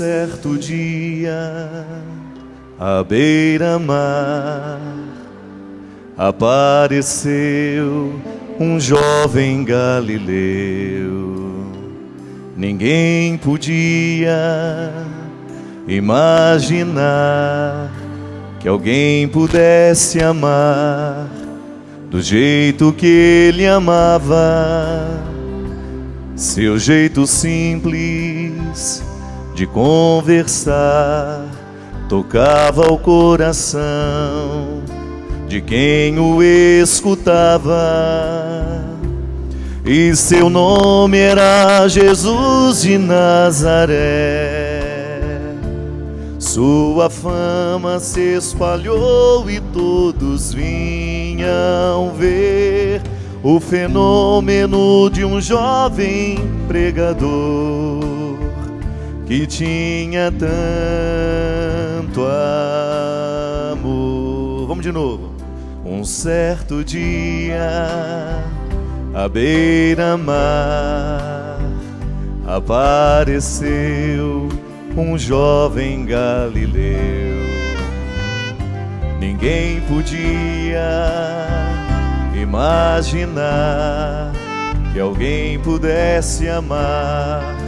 certo dia, à beira-mar, apareceu um jovem galileu. Ninguém podia imaginar que alguém pudesse amar do jeito que ele amava. Seu jeito simples de conversar tocava o coração de quem o escutava. E seu nome era Jesus de Nazaré. Sua fama se espalhou e todos vinham ver o fenômeno de um jovem pregador que tinha tanto amor. Vamos de novo. Um certo dia, à beira-mar, apareceu um jovem galileu. Ninguém podia imaginar que alguém pudesse amar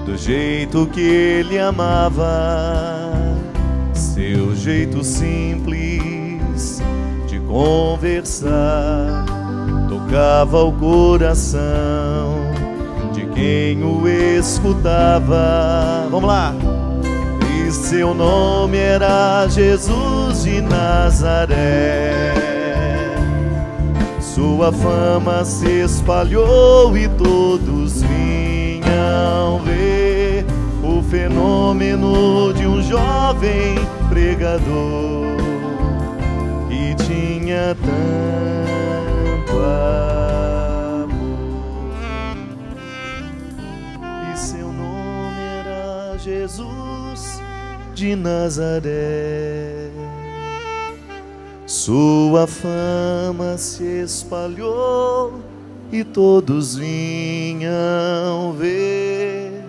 do jeito que ele amava. Seu jeito simples de conversar tocava o coração de quem o escutava. Vamos lá! E seu nome era Jesus de Nazaré. Sua fama se espalhou e todos vinham ver o fenômeno de um jovem pregador que tinha tanto amor. E seu nome era Jesus de Nazaré. Sua fama se espalhou e todos vinham ver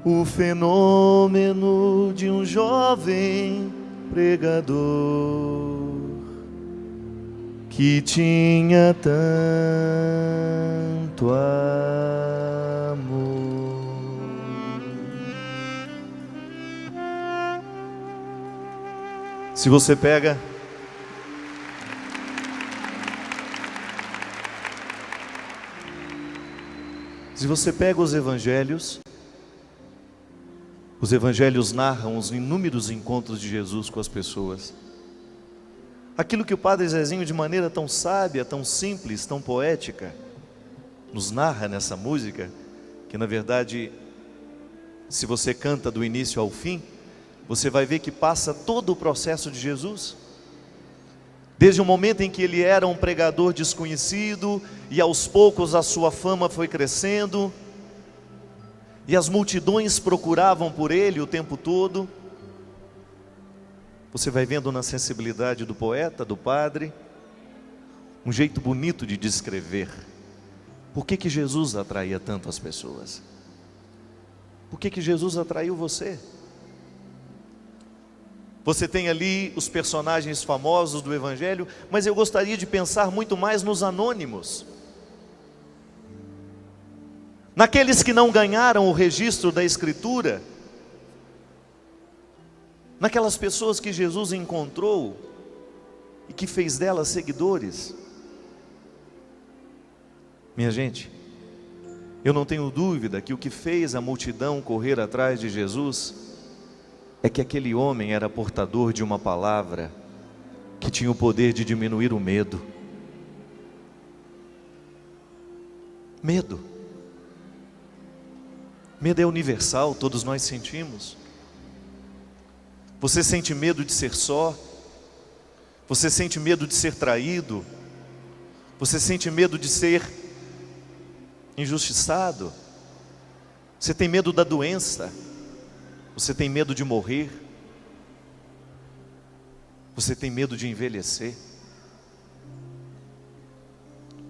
o fenômeno de um jovem pregador que tinha tanto amor. Se você pega os evangelhos narram os inúmeros encontros de Jesus com as pessoas. Aquilo que o Padre Zezinho, de maneira tão sábia, tão simples, tão poética, nos narra nessa música, que na verdade, se você canta do início ao fim, você vai ver que passa todo o processo de Jesus. Desde o momento em que ele era um pregador desconhecido, e aos poucos a sua fama foi crescendo, e as multidões procuravam por ele o tempo todo. Você vai vendo na sensibilidade do poeta, do padre, um jeito bonito de descrever. Por que Jesus atraía tanto as pessoas? Por que Jesus atraiu você? Você tem ali os personagens famosos do Evangelho, mas eu gostaria de pensar muito mais nos anônimos. Naqueles que não ganharam o registro da Escritura. Naquelas pessoas que Jesus encontrou e que fez delas seguidores. Minha gente, eu não tenho dúvida que o que fez a multidão correr atrás de Jesus é que aquele homem era portador de uma palavra que tinha o poder de diminuir o medo. Medo. Medo é universal, todos nós sentimos. Você sente medo de ser só? Você sente medo de ser traído? Você sente medo de ser injustiçado? Você tem medo da doença? Você tem medo de morrer? Você tem medo de envelhecer?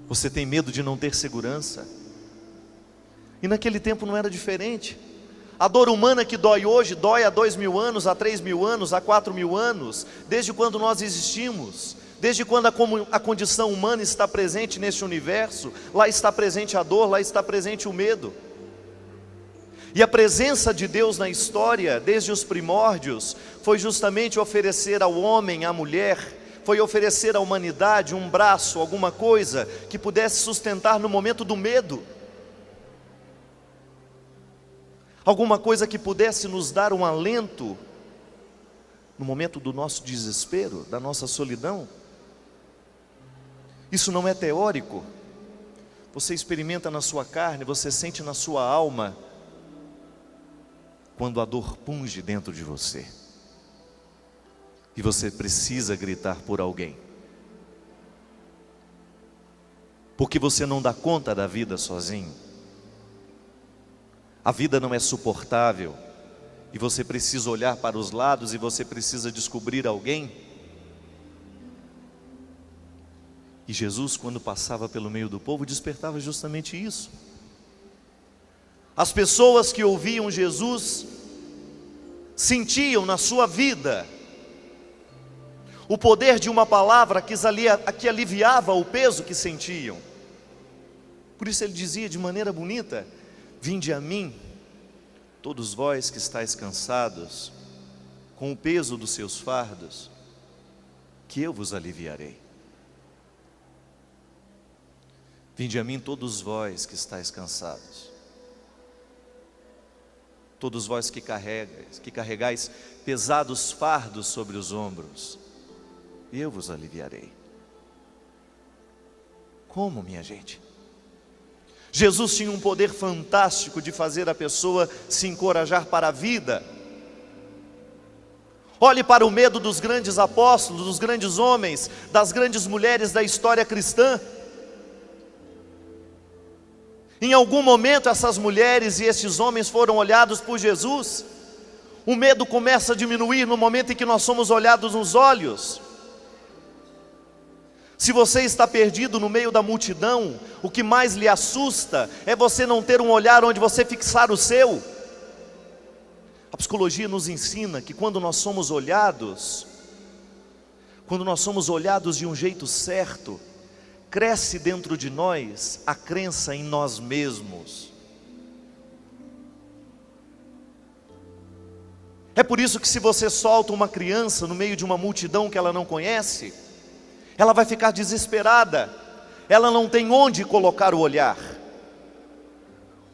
Você tem medo de não ter segurança? E naquele tempo não era diferente. A dor humana que dói hoje, dói há 2.000 anos, há 3.000 anos, há 4.000 anos, desde quando nós existimos, desde quando a condição humana está presente neste universo. Lá está presente a dor, lá está presente o medo. E a presença de Deus na história, desde os primórdios, foi justamente oferecer ao homem, à mulher, foi oferecer à humanidade um braço, alguma coisa que pudesse sustentar no momento do medo, alguma coisa que pudesse nos dar um alento no momento do nosso desespero, da nossa solidão. Isso não é teórico, você experimenta na sua carne, você sente na sua alma, quando a dor punge dentro de você, e você precisa gritar por alguém, porque você não dá conta da vida sozinho. A vida não é suportável, e você precisa olhar para os lados, e você precisa descobrir alguém. E Jesus, quando passava pelo meio do povo, despertava justamente isso. As pessoas que ouviam Jesus sentiam na sua vida o poder de uma palavra que aliviava o peso que sentiam. Por isso ele dizia de maneira bonita: vinde a mim, todos vós que estáis cansados, com o peso dos seus fardos, que eu vos aliviarei. Vinde a mim, todos vós que estáis cansados, todos vós que carregais pesados fardos sobre os ombros, e eu vos aliviarei. Como, minha gente? Jesus tinha um poder fantástico de fazer a pessoa se encorajar para a vida. Olhe para o medo dos grandes apóstolos, dos grandes homens, das grandes mulheres da história cristã. Em algum momento essas mulheres e esses homens foram olhados por Jesus. O medo começa a diminuir no momento em que nós somos olhados nos olhos. Se você está perdido no meio da multidão, o que mais lhe assusta é você não ter um olhar onde você fixar o seu. A psicologia nos ensina que quando nós somos olhados de um jeito certo, cresce dentro de nós a crença em nós mesmos. É por isso que se você solta uma criança no meio de uma multidão que ela não conhece, ela vai ficar desesperada, ela não tem onde colocar o olhar.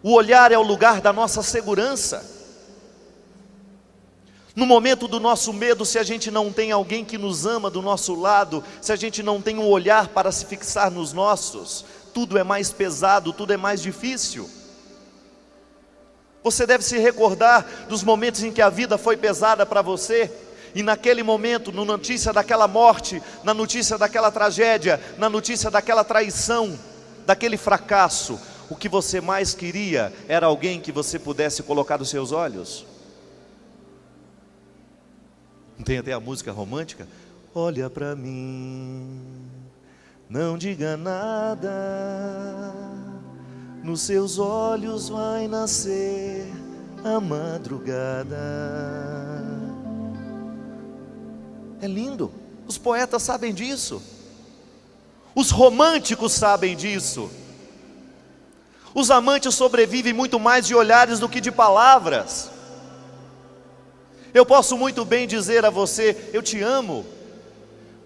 O olhar é o lugar da nossa segurança. No momento do nosso medo, se a gente não tem alguém que nos ama do nosso lado, se a gente não tem um olhar para se fixar nos nossos, tudo é mais pesado, tudo é mais difícil. Você deve se recordar dos momentos em que a vida foi pesada para você, e naquele momento, na notícia daquela morte, na notícia daquela tragédia, na notícia daquela traição, daquele fracasso, o que você mais queria era alguém que você pudesse colocar os seus olhos. Não tem até a música romântica? Olha para mim, não diga nada, nos seus olhos vai nascer a madrugada. É lindo, os poetas sabem disso, os românticos sabem disso. Os amantes sobrevivem muito mais de olhares do que de palavras. Eu posso muito bem dizer a você, eu te amo,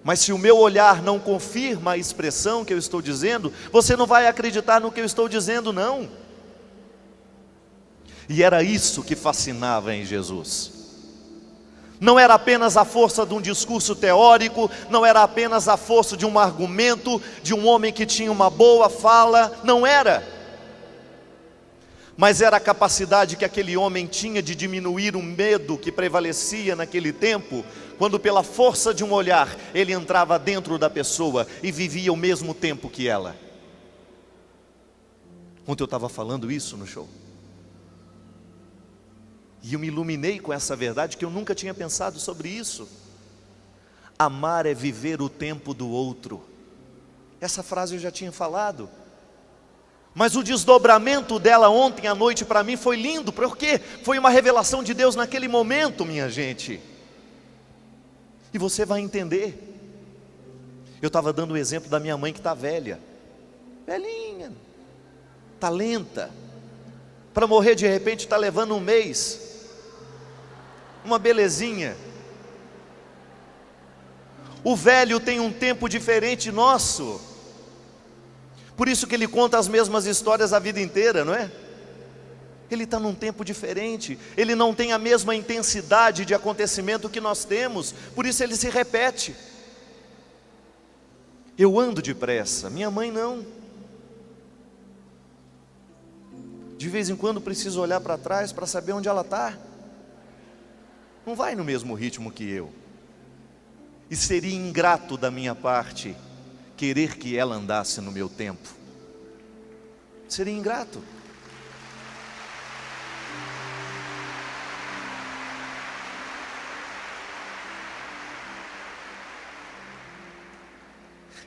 mas se o meu olhar não confirma a expressão que eu estou dizendo, você não vai acreditar no que eu estou dizendo, não. E era isso que fascinava em Jesus. Não era apenas a força de um discurso teórico, não era apenas a força de um argumento, de um homem que tinha uma boa fala, não era. Mas era a capacidade que aquele homem tinha de diminuir o medo que prevalecia naquele tempo, quando pela força de um olhar, ele entrava dentro da pessoa e vivia o mesmo tempo que ela. Ontem eu estava falando isso no show. E eu me iluminei com essa verdade que eu nunca tinha pensado sobre isso. Amar é viver o tempo do outro. Essa frase eu já tinha falado. Mas o desdobramento dela ontem à noite para mim foi lindo, porque foi uma revelação de Deus naquele momento, minha gente. E você vai entender. Eu estava dando o exemplo da minha mãe que está velha, velhinha, está lenta, para morrer de repente está levando um mês, uma belezinha. O velho tem um tempo diferente nosso, por isso que ele conta as mesmas histórias a vida inteira, não é? Ele está num tempo diferente, ele não tem a mesma intensidade de acontecimento que nós temos, por isso ele se repete. Eu ando depressa, minha mãe não. De vez em quando preciso olhar para trás para saber onde ela está. Não vai no mesmo ritmo que eu. E seria ingrato da minha parte querer que ela andasse no meu tempo. Seria ingrato.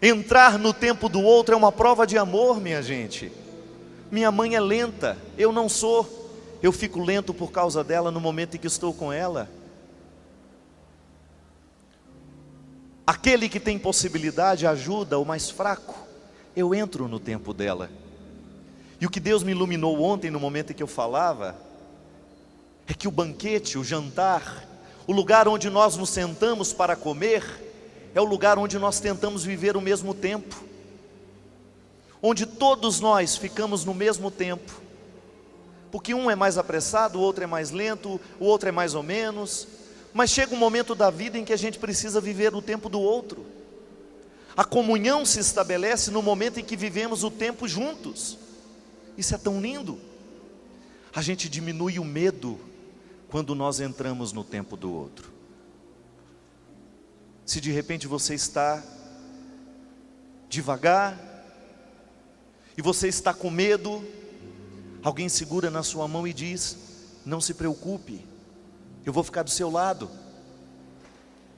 Entrar no tempo do outro é uma prova de amor, minha gente. Minha mãe é lenta, eu não sou. Eu fico lento por causa dela no momento em que estou com ela. Aquele que tem possibilidade ajuda o mais fraco. Eu entro no tempo dela. E o que Deus me iluminou ontem no momento em que eu falava é que o banquete, o jantar, o lugar onde nós nos sentamos para comer, é o lugar onde nós tentamos viver o mesmo tempo, onde todos nós ficamos no mesmo tempo, porque um é mais apressado, o outro é mais lento, o outro é mais ou menos, mas chega um momento da vida em que a gente precisa viver o tempo do outro. A comunhão se estabelece no momento em que vivemos o tempo juntos. Isso é tão lindo. A gente diminui o medo quando nós entramos no tempo do outro. Se de repente você está devagar e você está com medo, alguém segura na sua mão e diz: não se preocupe, eu vou ficar do seu lado.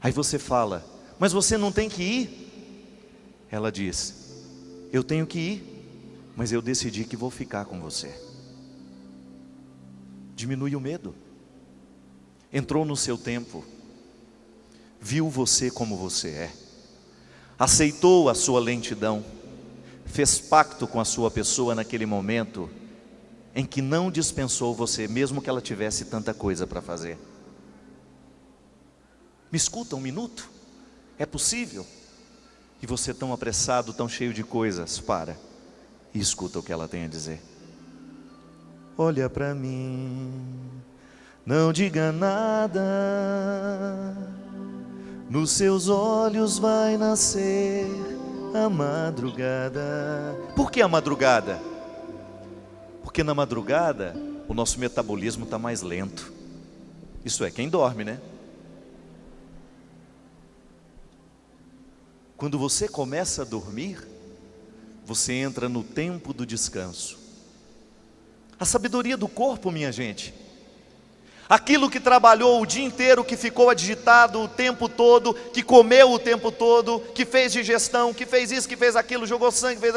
Aí você fala: mas você não tem que ir? Ela diz: eu tenho que ir, mas eu decidi que vou ficar com você. Diminui o medo. Entrou no seu tempo, viu você como você é, aceitou a sua lentidão, fez pacto com a sua pessoa naquele momento em que não dispensou você, mesmo que ela tivesse tanta coisa para fazer. Me escuta um minuto? É possível? E você tão apressado, tão cheio de coisas, para e escuta o que ela tem a dizer. Olha para mim, não diga nada, nos seus olhos vai nascer a madrugada. Por que a madrugada? Porque na madrugada o nosso metabolismo está mais lento. Isso é, quem dorme, né? Quando você começa a dormir, você entra no tempo do descanso. A sabedoria do corpo, minha gente. Aquilo que trabalhou o dia inteiro, que ficou agitado o tempo todo, que comeu o tempo todo, que fez digestão, que fez isso, que fez aquilo, jogou sangue, fez...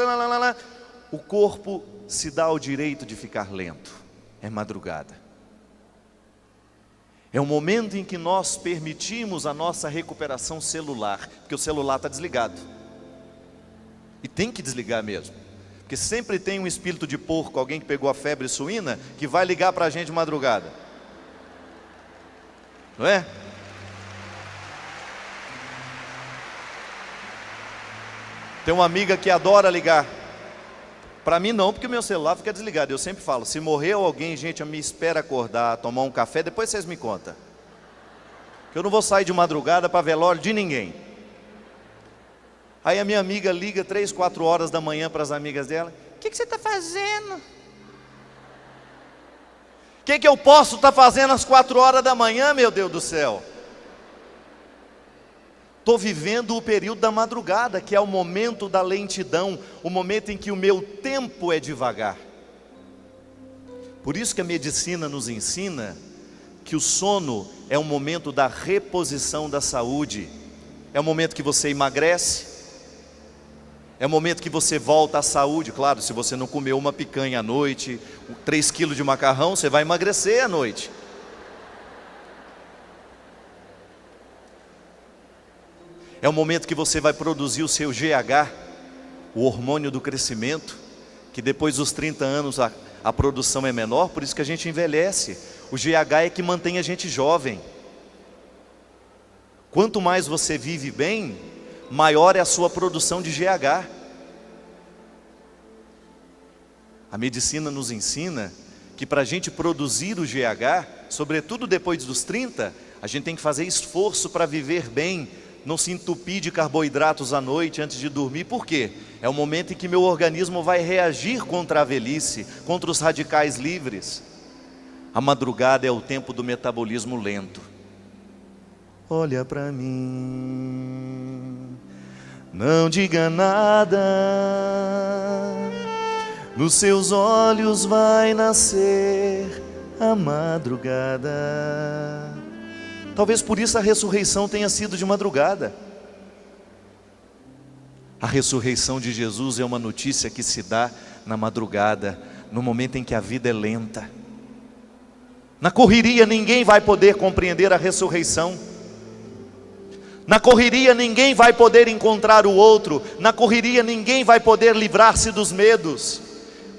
O corpo se dá o direito de ficar lento. É madrugada. É o momento em que nós permitimos a nossa recuperação celular, porque o celular está desligado. E tem que desligar mesmo. Porque sempre tem um espírito de porco, alguém que pegou a febre suína, que vai ligar para a gente de madrugada. Não é? Tem uma amiga que adora ligar. Para mim não, porque o meu celular fica desligado. Eu sempre falo, se morreu alguém, gente, me espera acordar, tomar um café, depois vocês me contam. Que eu não vou sair de madrugada para velório de ninguém. Aí a minha amiga liga 3, 4 horas da manhã para as amigas dela. O que você está fazendo? O que eu posso estar fazendo às 4 horas da manhã, meu Deus do céu? Estou vivendo o período da madrugada, que é o momento da lentidão, o momento em que o meu tempo é devagar. Por isso que a medicina nos ensina que o sono é um momento da reposição da saúde. É o momento que você emagrece, É o momento que você volta à saúde. Claro, se você não comeu uma picanha à noite, 3 quilos de macarrão, você vai emagrecer à noite. É o momento que você vai produzir o seu GH, o hormônio do crescimento, que depois dos 30 anos a produção é menor, por isso que a gente envelhece. O GH é que mantém a gente jovem. Quanto mais você vive bem, maior é a sua produção de GH. A medicina nos ensina que para a gente produzir o GH, sobretudo depois dos 30, a gente tem que fazer esforço para viver bem, não se entupir de carboidratos à noite antes de dormir. Por quê? É o momento em que meu organismo vai reagir contra a velhice, contra os radicais livres. A madrugada é o tempo do metabolismo lento. Olha para mim, não diga nada, nos seus olhos vai nascer a madrugada. Talvez por isso a ressurreição tenha sido de madrugada. A ressurreição de Jesus é uma notícia que se dá na madrugada, no momento em que a vida é lenta. Na correria ninguém vai poder compreender a ressurreição. Na correria ninguém vai poder encontrar o outro. Na correria ninguém vai poder livrar-se dos medos.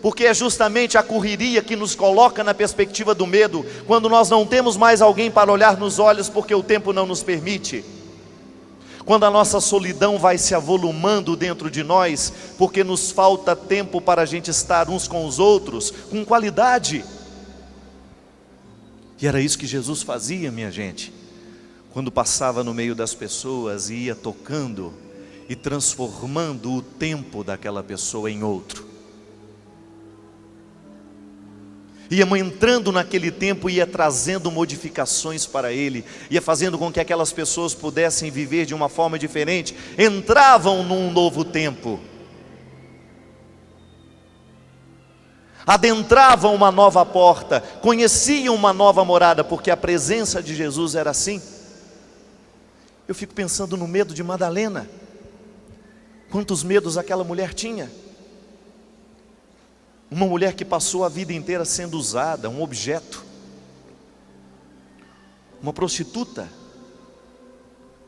Porque é justamente a correria que nos coloca na perspectiva do medo, quando nós não temos mais alguém para olhar nos olhos porque o tempo não nos permite. Quando a nossa solidão vai se avolumando dentro de nós, porque nos falta tempo para a gente estar uns com os outros, com qualidade. E era isso que Jesus fazia, minha gente. Quando passava no meio das pessoas e ia tocando e transformando o tempo daquela pessoa em outro. Ia entrando naquele tempo, ia trazendo modificações para ele, ia fazendo com que aquelas pessoas pudessem viver de uma forma diferente, entravam num novo tempo, adentravam uma nova porta, conheciam uma nova morada, porque a presença de Jesus era assim. Eu fico pensando no medo de Madalena, quantos medos aquela mulher tinha. Uma mulher que passou a vida inteira sendo usada, um objeto. Uma prostituta.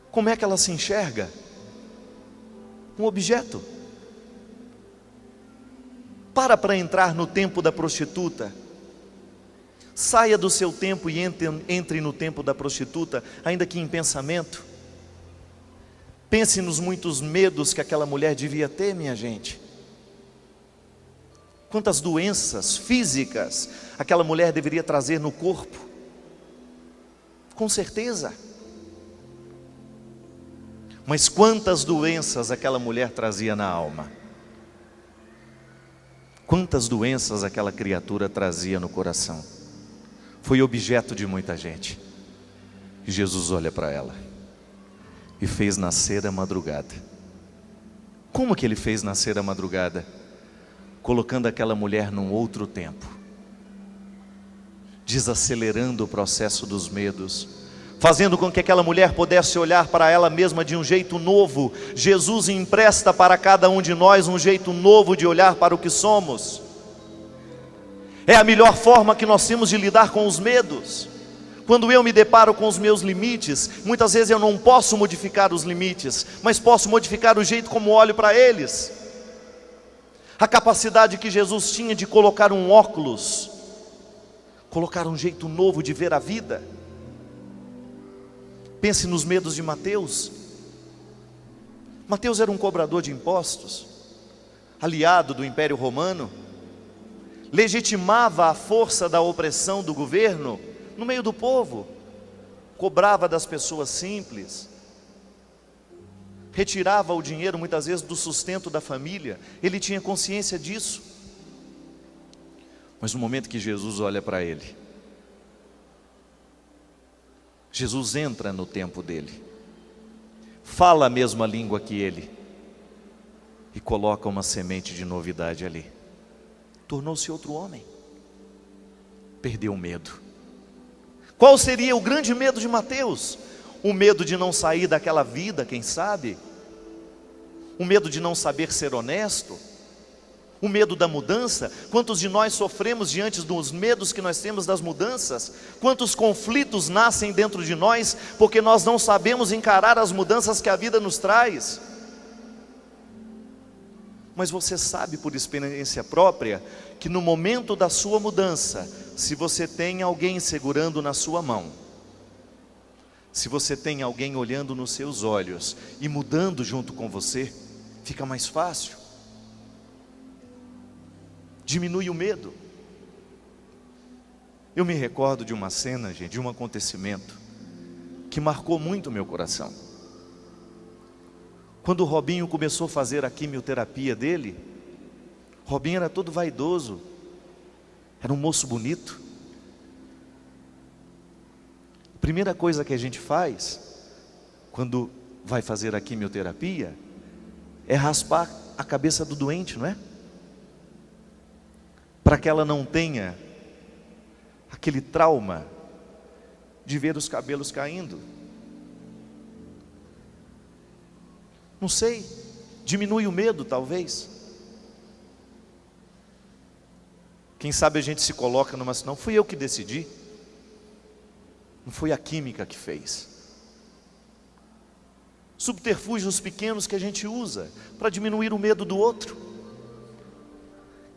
Como é que ela se enxerga? Um objeto. Para entrar no tempo da prostituta. Saia do seu tempo e entre no tempo da prostituta, ainda que em pensamento. Pense nos muitos medos que aquela mulher devia ter, minha gente. Quantas doenças físicas aquela mulher deveria trazer no corpo? Com certeza. Mas quantas doenças aquela mulher trazia na alma? Quantas doenças aquela criatura trazia no coração? Foi objeto de muita gente. E Jesus olha para ela e fez nascer a madrugada. Como que ele fez nascer a madrugada? Colocando aquela mulher num outro tempo, desacelerando o processo dos medos, fazendo com que aquela mulher pudesse olhar para ela mesma de um jeito novo. Jesus empresta para cada um de nós um jeito novo de olhar para o que somos. É a melhor forma que nós temos de lidar com os medos. Quando eu me deparo com os meus limites, muitas vezes eu não posso modificar os limites, mas posso modificar o jeito como olho para eles. A capacidade que Jesus tinha de colocar um óculos, colocar um jeito novo de ver a vida. Pense nos medos de Mateus. Mateus era um cobrador de impostos, aliado do Império Romano, legitimava a força da opressão do governo no meio do povo, cobrava das pessoas simples, retirava o dinheiro muitas vezes do sustento da família. Ele tinha consciência disso. Mas no momento que Jesus olha para ele, Jesus entra no tempo dele, fala a mesma língua que ele e coloca uma semente de novidade ali. Tornou-se outro homem, perdeu o medo. Qual seria o grande medo de Mateus? O medo de não sair daquela vida, quem sabe? o medo de não saber ser honesto, o medo da mudança. Quantos de nós sofremos diante dos medos que nós temos das mudanças? Quantos conflitos nascem dentro de nós porque nós não sabemos encarar as mudanças que a vida nos traz? Mas você sabe por experiência própria que no momento da sua mudança, se você tem alguém segurando na sua mão, se você tem alguém olhando nos seus olhos e mudando junto com você, fica mais fácil. Diminui o medo. Eu me recordo de uma cena, gente, de um acontecimento que marcou muito o meu coração. Quando o Robinho começou a fazer a quimioterapia dele, Robinho era todo vaidoso, era um moço bonito. A primeira coisa que a gente faz, quando vai fazer a quimioterapia, é raspar a cabeça do doente, não é? Para que ela não tenha aquele trauma de ver os cabelos caindo. Não sei, diminui o medo talvez. Quem sabe a gente se coloca numa situação, não fui eu que decidi, não foi a química que fez. Subterfúgios pequenos que a gente usa para diminuir o medo do outro.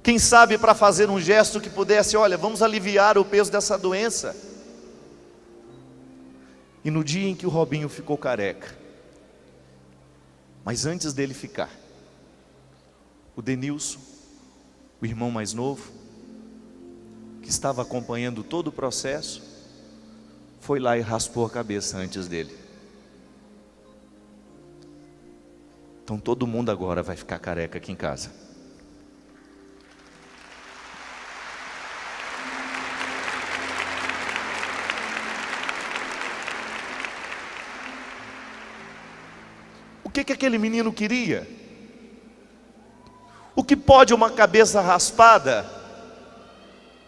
Quem sabe para fazer um gesto que pudesse, olha, vamos aliviar o peso dessa doença. E no dia em que o Robinho ficou careca, mas antes dele ficar, o Denilson, o irmão mais novo, que estava acompanhando todo o processo, foi lá e raspou a cabeça antes dele. Então todo mundo agora vai ficar careca aqui em casa. O que aquele menino queria? O que pode uma cabeça raspada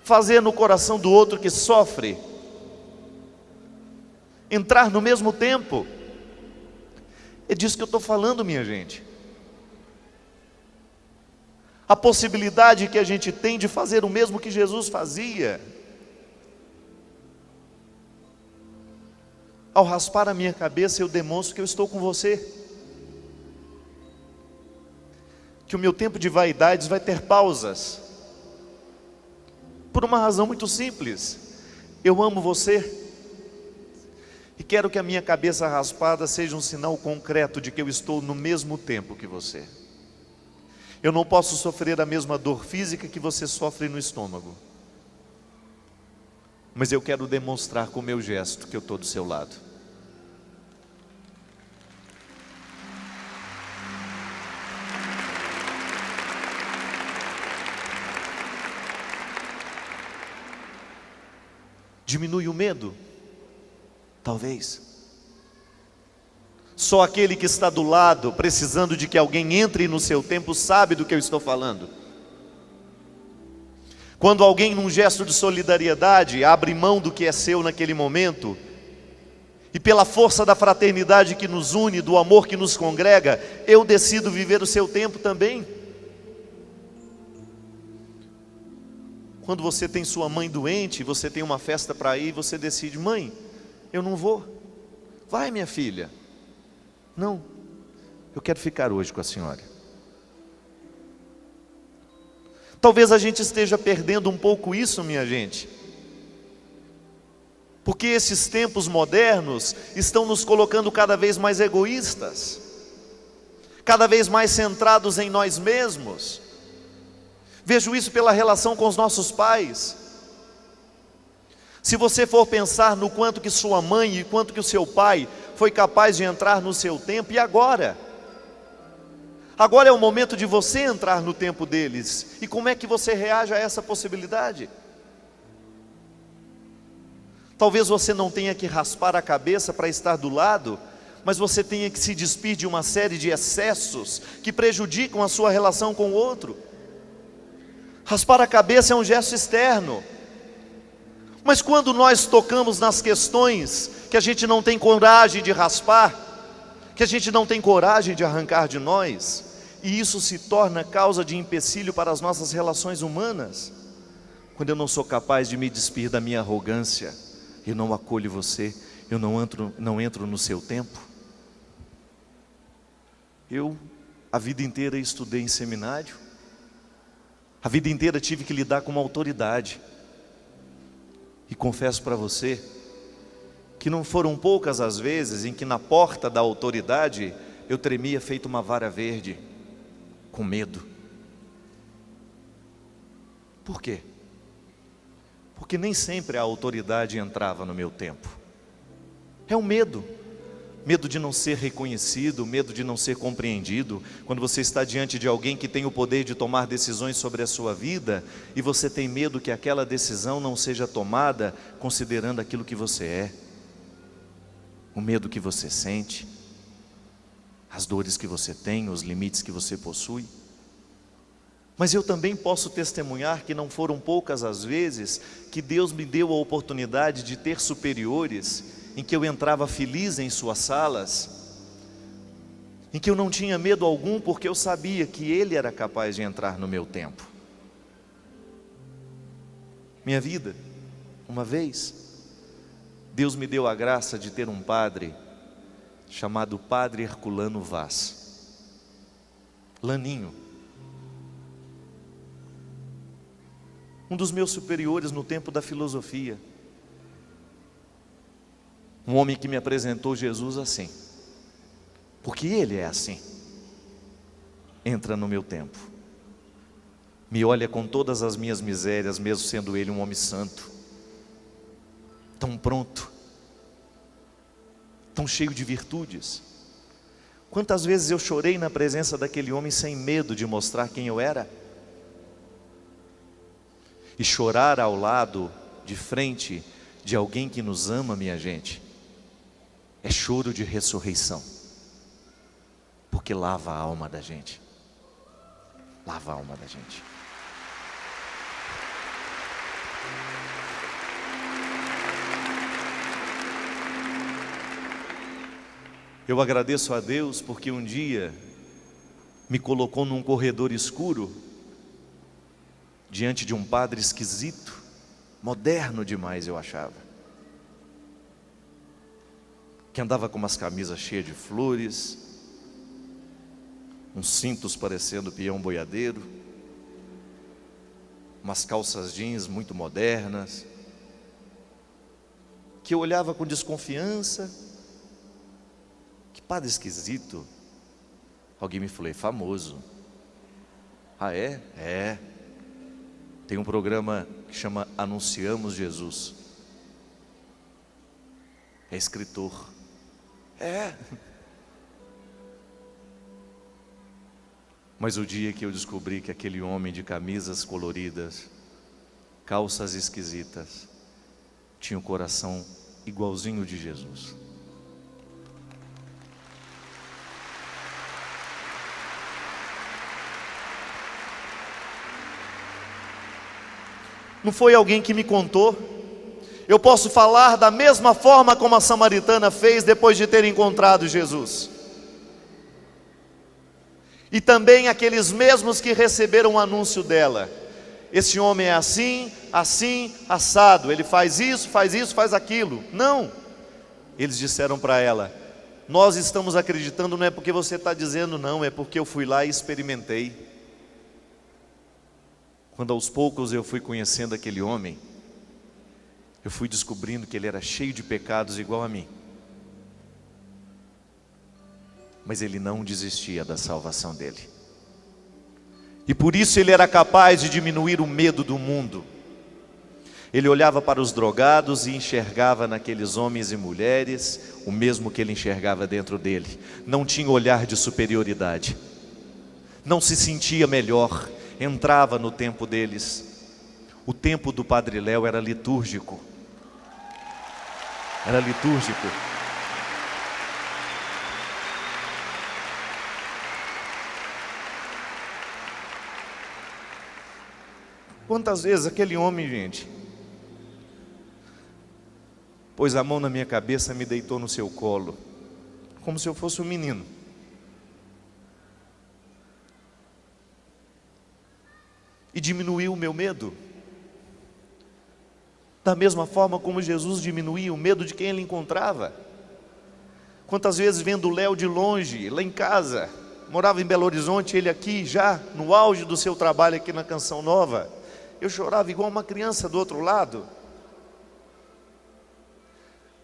fazer no coração do outro que sofre? Entrar no mesmo tempo. É disso que eu estou falando, minha gente. A possibilidade que a gente tem de fazer o mesmo que Jesus fazia. Ao raspar a minha cabeça, eu demonstro que eu estou com você. Que o meu tempo de vaidades vai ter pausas. Por uma razão muito simples. Eu amo você. E quero que a minha cabeça raspada seja um sinal concreto de que eu estou no mesmo tempo que você. Eu não posso sofrer a mesma dor física que você sofre no estômago. Mas eu quero demonstrar com o meu gesto que eu estou do seu lado. Diminui o medo? Talvez. Só aquele que está do lado, precisando de que alguém entre no seu tempo, sabe do que eu estou falando. Quando alguém, num gesto de solidariedade, abre mão do que é seu naquele momento, e pela força da fraternidade que nos une, do amor que nos congrega, eu decido viver o seu tempo também. Quando você tem sua mãe doente, você tem uma festa para ir, você decide, mãe, eu não vou. Vai, minha filha. Não, eu quero ficar hoje com a senhora. Talvez a gente esteja perdendo um pouco isso, minha gente. Porque esses tempos modernos estão nos colocando cada vez mais egoístas, cada vez mais centrados em nós mesmos. Vejo isso pela relação com os nossos pais. Se você for pensar no quanto que sua mãe e quanto que o seu pai foi capaz de entrar no seu tempo, e agora? Agora é o momento de você entrar no tempo deles. E como é que você reage a essa possibilidade? Talvez você não tenha que raspar a cabeça para estar do lado, mas você tenha que se despir de uma série de excessos que prejudicam a sua relação com o outro. Raspar a cabeça é um gesto externo. Mas quando nós tocamos nas questões que a gente não tem coragem de raspar, que a gente não tem coragem de arrancar de nós, e isso se torna causa de empecilho para as nossas relações humanas. Quando eu não sou capaz de me despir da minha arrogância, eu não acolho você, eu não entro no seu tempo. Eu, a vida inteira, estudei em seminário, a vida inteira tive que lidar com uma autoridade, e confesso para você, que não foram poucas as vezes em que na porta da autoridade, eu tremia feito uma vara verde, com medo. Por quê? Porque nem sempre a autoridade entrava no meu tempo. É um medo. Medo de não ser reconhecido, medo de não ser compreendido. Quando você está diante de alguém que tem o poder de tomar decisões sobre a sua vida, e você tem medo que aquela decisão não seja tomada considerando aquilo que você é, o medo que você sente, as dores que você tem, os limites que você possui. Mas eu também posso testemunhar que não foram poucas as vezes que Deus me deu a oportunidade de ter superiores, em que eu entrava feliz em suas salas, em que eu não tinha medo algum, porque eu sabia que Ele era capaz de entrar no meu tempo. Minha vida, uma vez, Deus me deu a graça de ter um padre, chamado Padre Herculano Vaz, Laninho, um dos meus superiores no tempo da filosofia, um homem que me apresentou Jesus assim, porque Ele é assim. Entra no meu tempo, me olha com todas as minhas misérias, mesmo sendo Ele um homem santo, tão pronto, tão cheio de virtudes. Quantas vezes eu chorei na presença daquele homem sem medo de mostrar quem eu era? E chorar ao lado, de frente de alguém que nos ama, minha gente, é choro de ressurreição, porque lava a alma da gente, lava a alma da gente. Eu agradeço a Deus porque um dia me colocou num corredor escuro, diante de um padre esquisito, moderno demais eu achava, que andava com umas camisas cheias de flores, uns cintos parecendo peão boiadeiro, umas calças jeans muito modernas, que eu olhava com desconfiança. Que padre esquisito. Alguém me falou: é famoso. Ah, é? É. Tem um programa que chama Anunciamos Jesus. É escritor. É. Mas o dia que eu descobri que aquele homem de camisas coloridas, calças esquisitas, tinha um coração igualzinho de Jesus. Não foi alguém que me contou. Eu posso falar da mesma forma como a samaritana fez depois de ter encontrado Jesus. E também aqueles mesmos que receberam o anúncio dela: esse homem é assim, assim, assado, ele faz isso, faz aquilo. Não, eles disseram para ela: nós estamos acreditando, não é porque você está dizendo, não, é porque eu fui lá e experimentei. Quando aos poucos eu fui conhecendo aquele homem, eu fui descobrindo que ele era cheio de pecados igual a mim, mas ele não desistia da salvação dele, e por isso ele era capaz de diminuir o medo do mundo. Ele olhava para os drogados e enxergava naqueles homens e mulheres o mesmo que ele enxergava dentro dele. Não tinha olhar de superioridade, não se sentia melhor, entrava no tempo deles. O tempo do Padre Léo era litúrgico. Era litúrgico. Quantas vezes aquele homem, gente, pôs a mão na minha cabeça, me deitou no seu colo, como se eu fosse um menino. e diminuiu o meu medo. Da mesma forma como Jesus diminuía o medo de quem ele encontrava. Quantas vezes vendo o Léo de longe, lá em casa, morava em Belo Horizonte, ele aqui já no auge do seu trabalho aqui na Canção Nova, eu chorava igual uma criança do outro lado,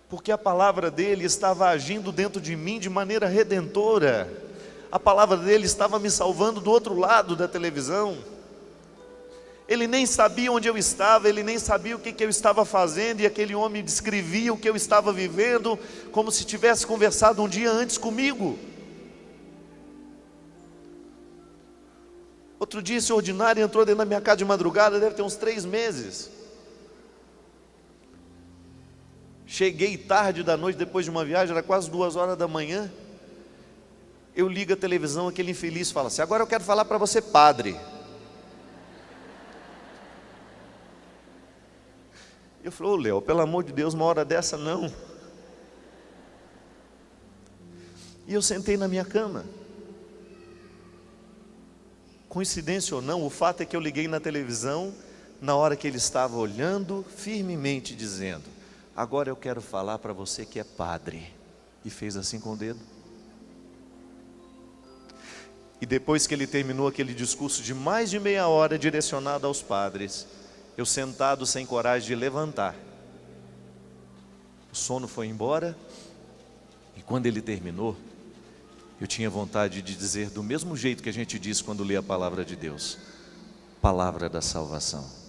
porque a palavra dele estava agindo dentro de mim de maneira redentora. A palavra dele estava me salvando do outro lado da televisão. Ele nem sabia onde eu estava, ele nem sabia o que eu estava fazendo, e aquele homem descrevia o que eu estava vivendo, como se tivesse conversado um dia antes comigo. Outro dia esse ordinário entrou dentro da minha casa de madrugada, deve ter uns 3 meses. Cheguei tarde da noite, depois de uma viagem, era quase 2 horas da manhã. Eu ligo a televisão, aquele infeliz fala assim: agora eu quero falar para você, padre. Eu falei: ô Léo, pelo amor de Deus, uma hora dessa não. E eu sentei na minha cama. Coincidência ou não, o fato é que eu liguei na televisão na hora que ele estava olhando firmemente, dizendo: agora eu quero falar para você que é padre. E fez assim com o dedo. E depois que ele terminou aquele discurso de mais de meia hora direcionado aos padres, eu sentado sem coragem de levantar, o sono foi embora. E quando ele terminou, eu tinha vontade de dizer do mesmo jeito que a gente diz quando lê a palavra de Deus: palavra da salvação.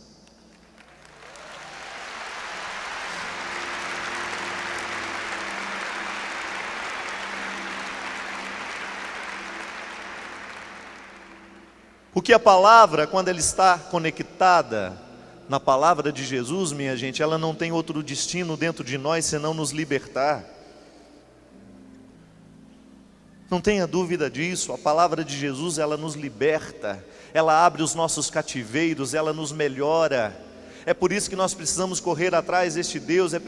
Porque a palavra, quando ela está conectada na palavra de Jesus, minha gente, ela não tem outro destino dentro de nós senão nos libertar. Não tenha dúvida disso. A palavra de Jesus, ela nos liberta, ela abre os nossos cativeiros, ela nos melhora. É por isso que nós precisamos correr atrás deste Deus, é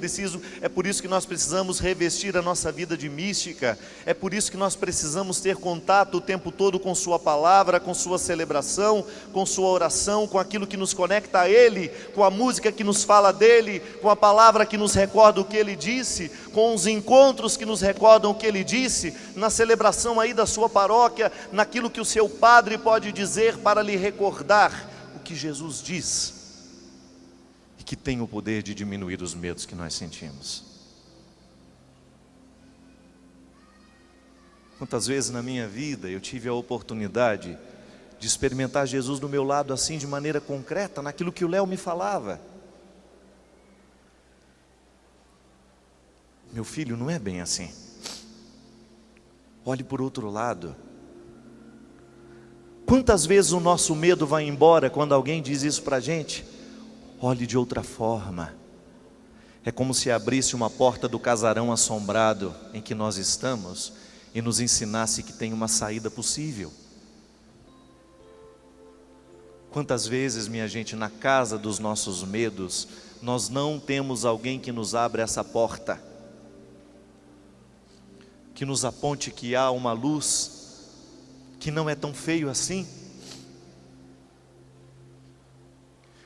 por isso que nós precisamos revestir a nossa vida de mística, é por isso que nós precisamos ter contato o tempo todo com sua palavra, com sua celebração, com sua oração, com aquilo que nos conecta a Ele, com a música que nos fala dEle, com a palavra que nos recorda o que Ele disse, com os encontros que nos recordam o que Ele disse, na celebração aí da sua paróquia, naquilo que o seu padre pode dizer para lhe recordar o que Jesus diz, que tem o poder de diminuir os medos que nós sentimos. Quantas vezes na minha vida eu tive a oportunidade de experimentar Jesus do meu lado assim, de maneira concreta, naquilo que o Léo me falava. Meu filho, não é bem assim. Olhe por outro lado. Quantas vezes o nosso medo vai embora quando alguém diz isso para a gente? Olhe de outra forma. É como se abrisse uma porta do casarão assombrado em que nós estamos e nos ensinasse que tem uma saída possível. Quantas vezes, minha gente, na casa dos nossos medos, nós não temos alguém que nos abra essa porta, que nos aponte que há uma luz, que não é tão feio assim.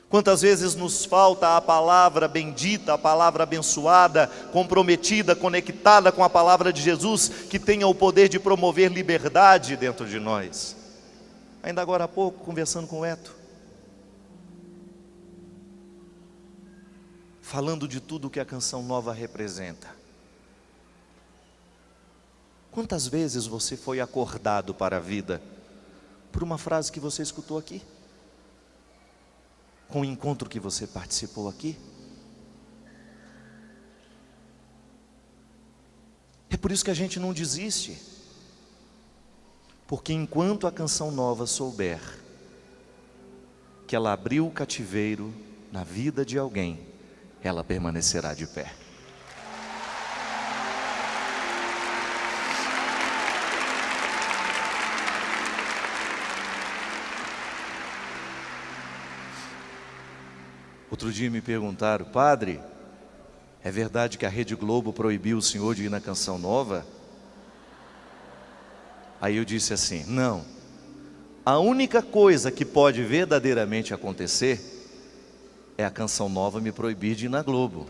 Quantas vezes nos falta a palavra bendita, a palavra abençoada, comprometida, conectada com a palavra de Jesus, que tenha o poder de promover liberdade dentro de nós. Ainda agora há pouco, conversando com o Eto, falando de tudo o que a Canção Nova representa. Quantas vezes você foi acordado para a vida por uma frase que você escutou aqui? Com o encontro que você participou aqui? É por isso que a gente não desiste. Porque enquanto a Canção Nova souber que ela abriu o cativeiro na vida de alguém, ela permanecerá de pé. Outro dia me perguntaram: padre, é verdade que a Rede Globo proibiu o senhor de ir na Canção Nova? Aí eu disse assim: não, A única coisa que pode verdadeiramente acontecer é a Canção Nova me proibir de ir na Globo.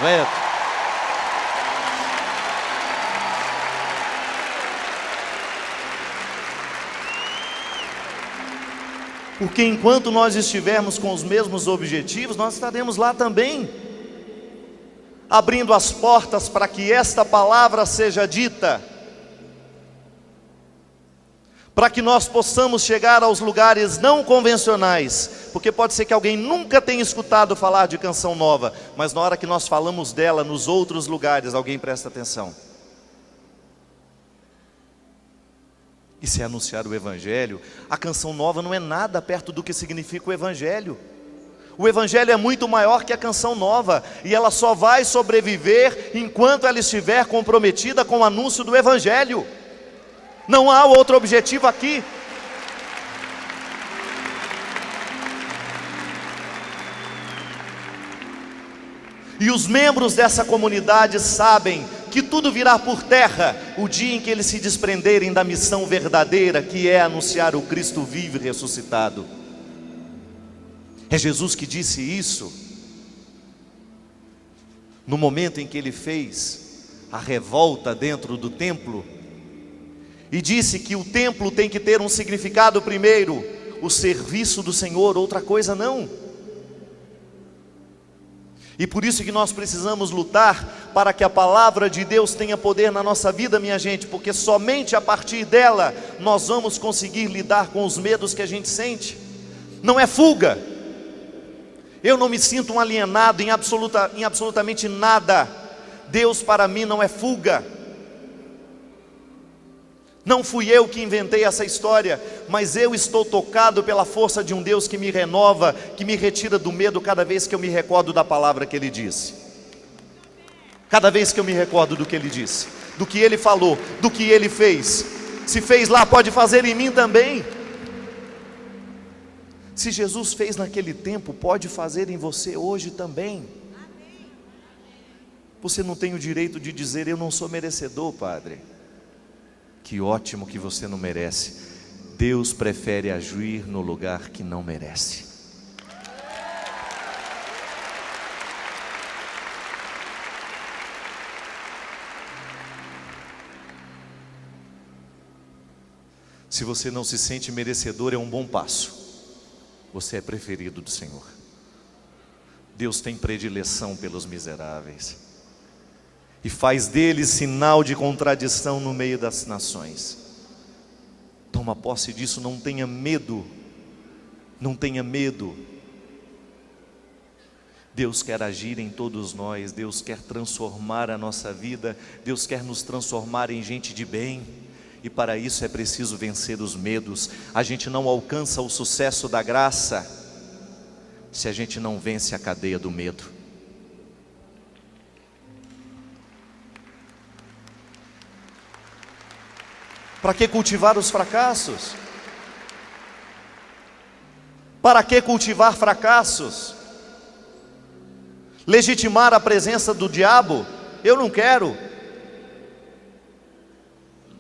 Não é? Porque enquanto nós estivermos com os mesmos objetivos, nós estaremos lá também, abrindo as portas para que esta palavra seja dita, para que nós possamos chegar aos lugares não convencionais, porque pode ser que alguém nunca tenha escutado falar de Canção Nova, mas na hora que nós falamos dela nos outros lugares, alguém presta atenção. E se anunciar o Evangelho, a Canção Nova não é nada perto do que significa o Evangelho. O Evangelho é muito maior que a Canção Nova, e ela só vai sobreviver enquanto ela estiver comprometida com o anúncio do Evangelho. Não há outro objetivo aqui. E os membros dessa comunidade sabem que tudo virá por terra o dia em que eles se desprenderem da missão verdadeira, que é anunciar o Cristo vivo e ressuscitado. É Jesus que disse isso no momento em que ele fez a revolta dentro do templo, e disse que o templo tem que ter um significado primeiro, o serviço do Senhor, outra coisa não. E por isso que nós precisamos lutar para que a palavra de Deus tenha poder na nossa vida, minha gente, porque somente a partir dela nós vamos conseguir lidar com os medos que a gente sente. Não é fuga. Eu não me sinto um alienado em absolutamente nada. Deus para mim não é fuga. Não fui eu que inventei essa história, mas eu estou tocado pela força de um Deus que me renova, que me retira do medo cada vez que eu me recordo da palavra que Ele disse. Cada vez que eu me recordo do que Ele disse, do que Ele falou, do que Ele fez. Se fez lá, pode fazer em mim também. Se Jesus fez naquele tempo, pode fazer em você hoje também. Você não tem o direito de dizer: eu não sou merecedor, Padre. Que ótimo que você não merece. Deus prefere agir no lugar que não merece. Se você não se sente merecedor, é um bom passo. Você é preferido do Senhor. Deus tem predileção pelos miseráveis e faz deles sinal de contradição no meio das nações. Toma posse disso, não tenha medo. Não tenha medo. Deus quer agir em todos nós. Deus quer transformar a nossa vida. Deus quer nos transformar em gente de bem. E para isso é preciso vencer os medos. A gente não alcança o sucesso da graça se a gente não vence a cadeia do medo. Para que cultivar os fracassos? Para que cultivar fracassos? Legitimar a presença do diabo? Eu não quero.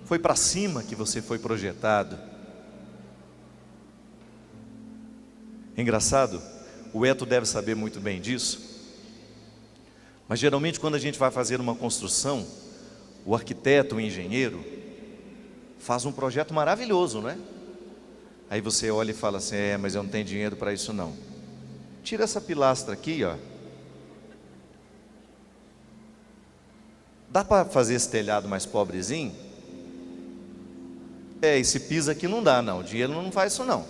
Foi para cima que você foi projetado. Engraçado, o Eto deve saber muito bem disso, mas geralmente quando a gente vai fazer uma construção, o arquiteto, o engenheiro, faz um projeto maravilhoso, não é? Aí você olha e fala assim: mas eu não tenho dinheiro para isso não. Tira essa pilastra aqui, ó. Dá para fazer esse telhado mais pobrezinho? Esse piso aqui não dá não, o dinheiro não faz isso não.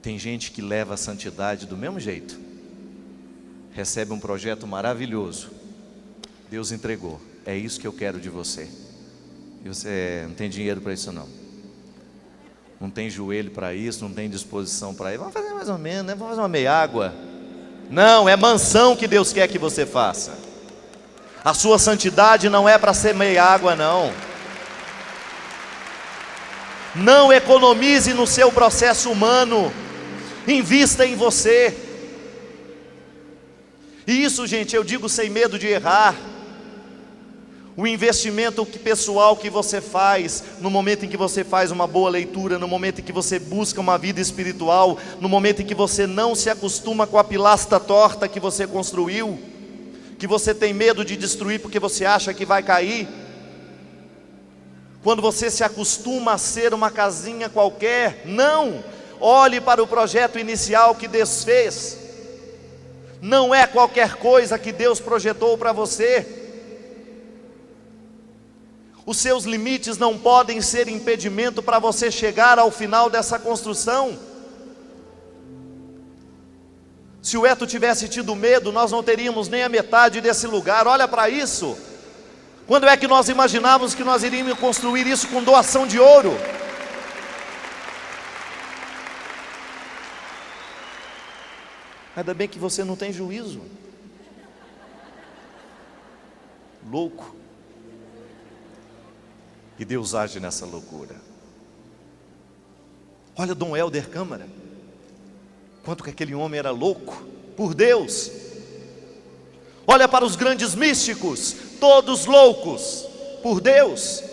Tem gente que leva a santidade do mesmo jeito. Recebe um projeto maravilhoso, Deus entregou, é isso que eu quero de você. E você não tem dinheiro para isso não. Não tem joelho para isso, não tem disposição para isso. Vamos fazer mais ou menos, né? Vamos fazer uma meia água. Não, é mansão que Deus quer que você faça. A sua santidade não é para ser meia água não. Não economize no seu processo humano. Invista em você. E isso, gente, eu digo sem medo de errar. O investimento pessoal que você faz, no momento em que você faz uma boa leitura, no momento em que você busca uma vida espiritual, no momento em que você não se acostuma com a pilastra torta que você construiu, que você tem medo de destruir porque você acha que vai cair. Quando você se acostuma a ser uma casinha qualquer, não, olhe para o projeto inicial que Deus fez. Não é qualquer coisa que Deus projetou para você. Os seus limites não podem ser impedimento para você chegar ao final dessa construção. Se o Eto tivesse tido medo, nós não teríamos nem a metade desse lugar. Olha para isso. Quando é que nós imaginávamos que nós iríamos construir isso com doação de ouro? Ainda bem que você não tem juízo. Louco. E Deus age nessa loucura. Olha Dom Helder Câmara. Quanto que aquele homem era louco por Deus. Olha para os grandes místicos, todos loucos por Deus.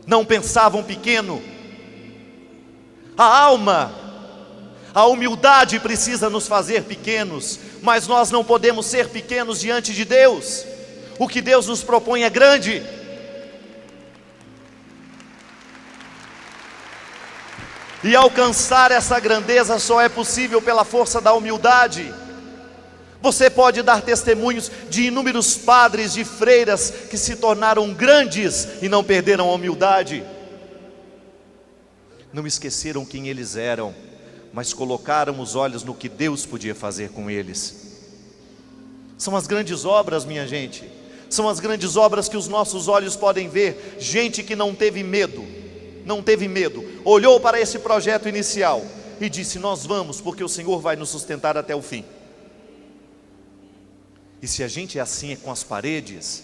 Não pensavam pequeno. A alma, a humildade precisa nos fazer pequenos, mas nós não podemos ser pequenos diante de Deus. O que Deus nos propõe é grande. E alcançar essa grandeza só é possível pela força da humildade. Você pode dar testemunhos de inúmeros padres, de freiras que se tornaram grandes e não perderam a humildade. Não esqueceram quem eles eram, mas colocaram os olhos no que Deus podia fazer com eles. São as grandes obras, minha gente. São as grandes obras que os nossos olhos podem ver. Gente que não teve medo, olhou para esse projeto inicial e disse: nós vamos, porque o Senhor vai nos sustentar até o fim. E se a gente é assim com as paredes,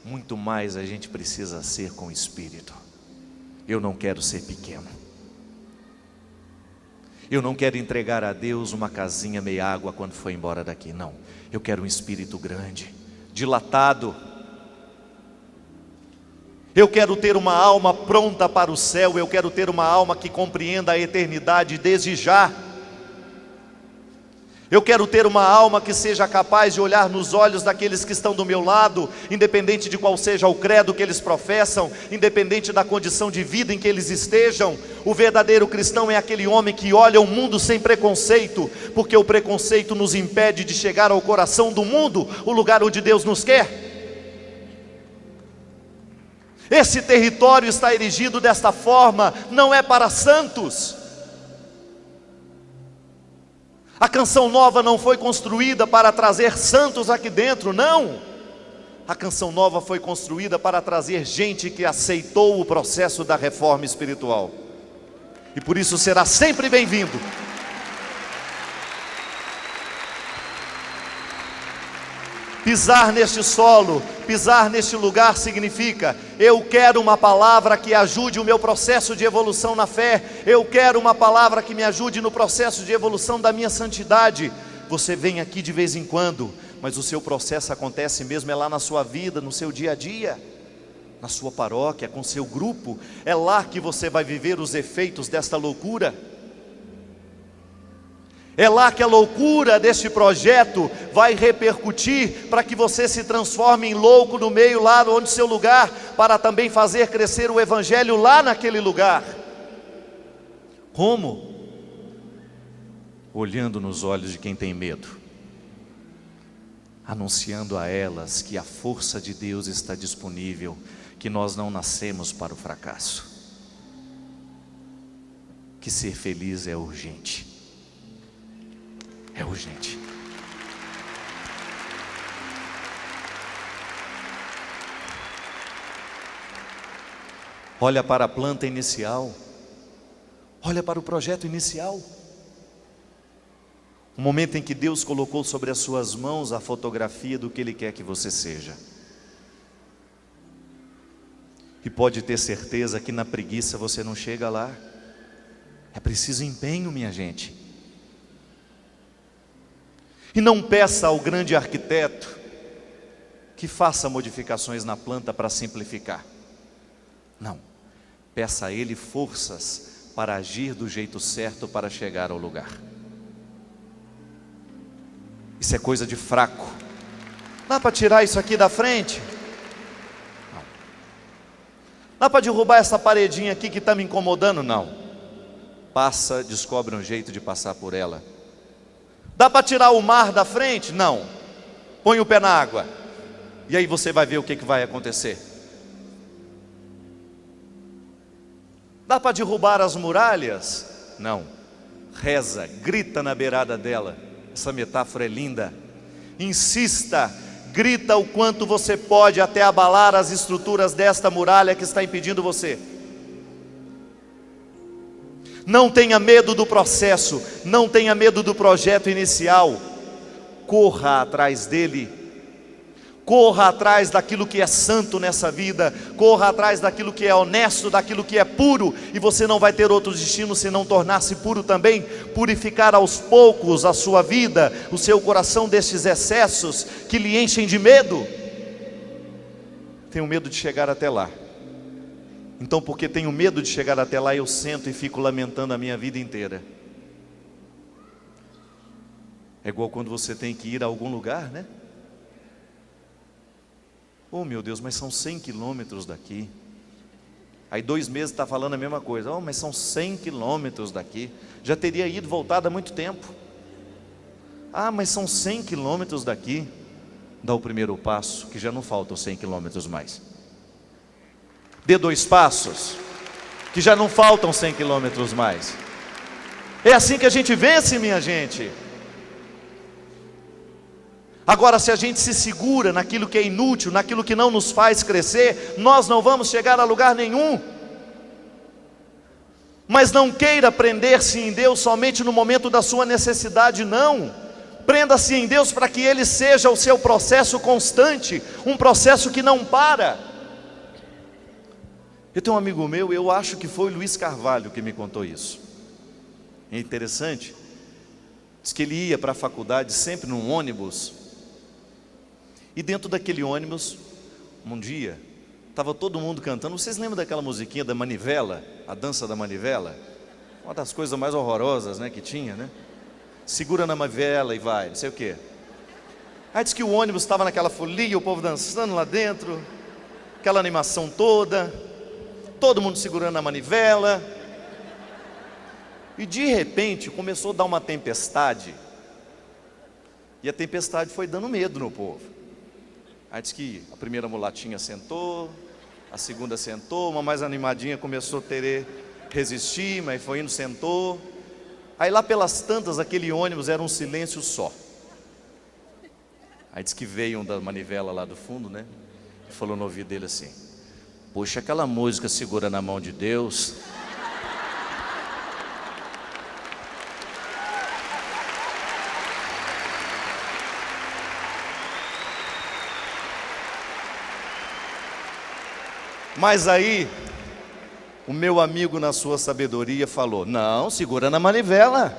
muito mais a gente precisa ser com o Espírito. Eu não quero ser pequeno. Eu não quero entregar a Deus uma casinha meia água quando for embora daqui, não. Eu quero um espírito grande, dilatado. Eu quero ter uma alma pronta para o céu. Eu quero ter uma alma que compreenda a eternidade desde já. Eu quero ter uma alma que seja capaz de olhar nos olhos daqueles que estão do meu lado, independente de qual seja o credo que eles professam, independente da condição de vida em que eles estejam. O verdadeiro cristão é aquele homem que olha o mundo sem preconceito, porque o preconceito nos impede de chegar ao coração do mundo, o lugar onde Deus nos quer. Esse território está erigido desta forma, não é para santos. A Canção Nova não foi construída para trazer santos aqui dentro, não. A Canção Nova foi construída para trazer gente que aceitou o processo da reforma espiritual. E por isso será sempre bem-vindo. Pisar neste solo, pisar neste lugar significa: eu quero uma palavra que ajude o meu processo de evolução na fé. Eu quero uma palavra que me ajude no processo de evolução da minha santidade. Você vem aqui de vez em quando, mas o seu processo acontece mesmo é lá na sua vida, no seu dia a dia, na sua paróquia, com seu grupo. É lá que você vai viver os efeitos desta loucura. É lá que a loucura deste projeto vai repercutir para que você se transforme em louco no meio lá onde seu lugar, para também fazer crescer o evangelho lá naquele lugar. Como? Olhando nos olhos de quem tem medo, anunciando a elas que a força de Deus está disponível, que nós não nascemos para o fracasso, que ser feliz é urgente. É urgente. Olha para a planta inicial. Olha para o projeto inicial. O momento em que Deus colocou sobre as suas mãos a fotografia do que Ele quer que você seja. E pode ter certeza que na preguiça você não chega lá. É preciso empenho, minha gente. E não peça ao grande arquiteto que que faça modificações na planta para simplificar. Não. Peça a Ele forças para agir do jeito certo para chegar ao lugar. Isso é coisa de fraco. Dá para tirar isso aqui da frente? Não. Dá para derrubar essa paredinha aqui que está me incomodando? Não. Passa, descobre um jeito de passar por ela. Dá para tirar o mar da frente? Não. Põe o pé na água. E aí você vai ver o que vai acontecer. Dá para derrubar as muralhas? Não. Reza, grita na beirada dela. Essa metáfora é linda. Insista, grita o quanto você pode até abalar as estruturas desta muralha que está impedindo você. Não tenha medo do processo, não tenha medo do projeto inicial. Corra atrás dele. Corra atrás daquilo que é santo nessa vida. Corra atrás daquilo que é honesto, daquilo que é puro. E você não vai ter outro destino senão tornar-se puro também. Purificar aos poucos a sua vida, o seu coração destes excessos que lhe enchem de medo. Tenho medo de chegar até lá. Então, porque tenho medo de chegar até lá, eu sento e fico lamentando a minha vida inteira. É igual quando você tem que ir a algum lugar, né? Oh meu Deus, mas são 100 quilômetros daqui. Aí 2 meses está falando a mesma coisa. Oh, mas são 100 quilômetros daqui. Já teria ido, voltado há muito tempo. Ah, mas são 100 quilômetros daqui. Dá o primeiro passo, que já não faltam 100 quilômetros mais. Dê 2 passos, que já não faltam 100 quilômetros mais. É assim que a gente vence, minha gente. Agora, se a gente se segura naquilo que é inútil, naquilo que não nos faz crescer, nós não vamos chegar a lugar nenhum. Mas não queira prender-se em Deus somente no momento da sua necessidade, não. Prenda-se em Deus para que Ele seja o seu processo constante, um processo que não para. Eu tenho um amigo meu, eu acho que foi Luiz Carvalho que me contou isso. É interessante. Diz que ele ia para a faculdade sempre num ônibus. E dentro daquele ônibus, um dia, estava todo mundo cantando. Vocês lembram daquela musiquinha da manivela? A dança da manivela? Uma das coisas mais horrorosas, né, que tinha, né? Segura na manivela e vai, não sei o quê. Aí diz que o ônibus estava naquela folia, o povo dançando lá dentro, aquela animação toda, todo mundo segurando a manivela. E de repente começou a dar uma tempestade. E a tempestade foi dando medo no povo. Aí diz que a primeira mulatinha sentou, a segunda sentou, uma mais animadinha começou a querer resistir, mas foi indo, sentou. Aí lá pelas tantas, aquele ônibus era um silêncio só. Aí diz que veio um da manivela lá do fundo, né? E falou no ouvido dele assim: puxa aquela música Segura na Mão de Deus. Mas aí, o meu amigo na sua sabedoria falou: não, segura na manivela.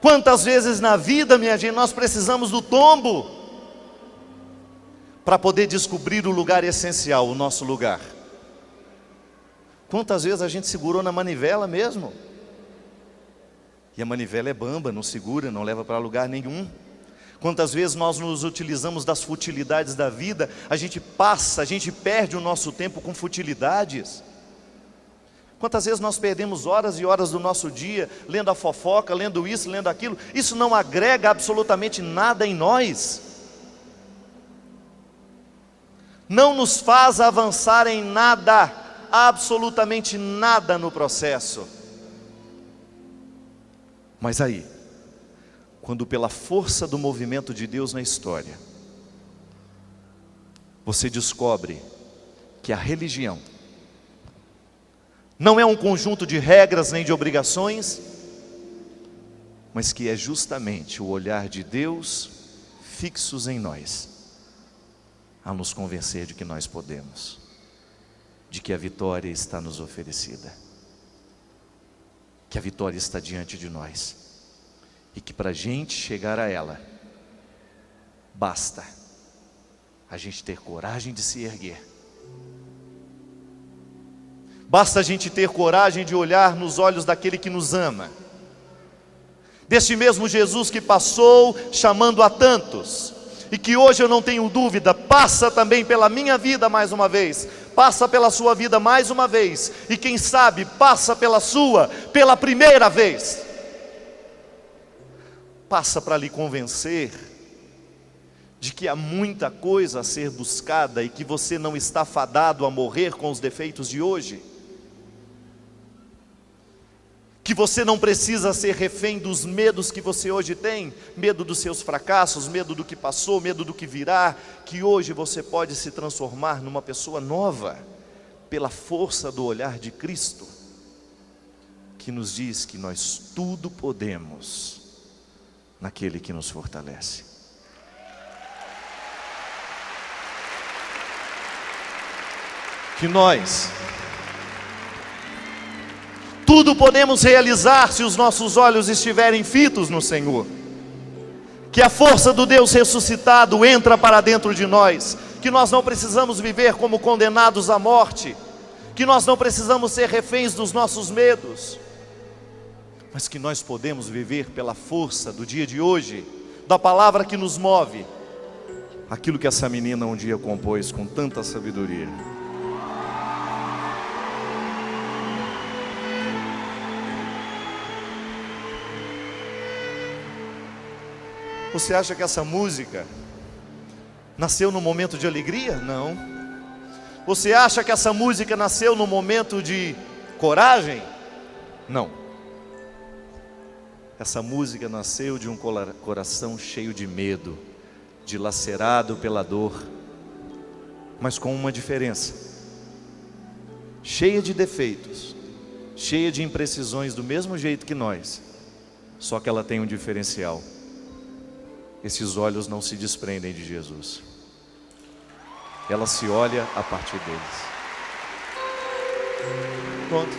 Quantas vezes na vida, minha gente, nós precisamos do tombo para poder descobrir o lugar essencial, o nosso lugar. Quantas vezes a gente segurou na manivela mesmo? E a manivela é bamba, não segura, não leva para lugar nenhum. Quantas vezes nós nos utilizamos das futilidades da vida, a gente perde o nosso tempo com futilidades. Quantas vezes nós perdemos horas e horas do nosso dia, lendo a fofoca, lendo isso, lendo aquilo. Isso não agrega absolutamente nada em nós. Não nos faz avançar em nada, absolutamente nada no processo. Mas aí, quando pela força do movimento de Deus na história, você descobre que a religião não é um conjunto de regras nem de obrigações, mas que é justamente o olhar de Deus fixos em nós, a nos convencer de que nós podemos, de que a vitória está nos oferecida, que a vitória está diante de nós. E que para a gente chegar a ela, basta a gente ter coragem de se erguer. Basta a gente ter coragem de olhar nos olhos daquele que nos ama. Deste mesmo Jesus que passou chamando a tantos, e que hoje eu não tenho dúvida, passa também pela minha vida mais uma vez, passa pela sua vida mais uma vez, e quem sabe passa pela sua, pela primeira vez. Passa para lhe convencer de que há muita coisa a ser buscada e que você não está fadado a morrer com os defeitos de hoje. Que você não precisa ser refém dos medos que você hoje tem, medo dos seus fracassos, medo do que passou, medo do que virá, que hoje você pode se transformar numa pessoa nova, pela força do olhar de Cristo, que nos diz que nós tudo podemos naquele que nos fortalece. Que nós tudo podemos realizar se os nossos olhos estiverem fitos no Senhor. Que a força do Deus ressuscitado entra para dentro de nós. Que nós não precisamos viver como condenados à morte. Que nós não precisamos ser reféns dos nossos medos. Mas que nós podemos viver pela força do dia de hoje, da palavra que nos move. Aquilo que essa menina um dia compôs com tanta sabedoria. Você acha que essa música nasceu num momento de alegria? Não. Você acha que essa música nasceu num momento de coragem? Não. Essa música nasceu de um coração cheio de medo, dilacerado pela dor, mas com uma diferença: cheia de defeitos, cheia de imprecisões do mesmo jeito que nós, só que ela tem um diferencial. Esses olhos não se desprendem de Jesus. Ela se olha a partir deles. Pronto.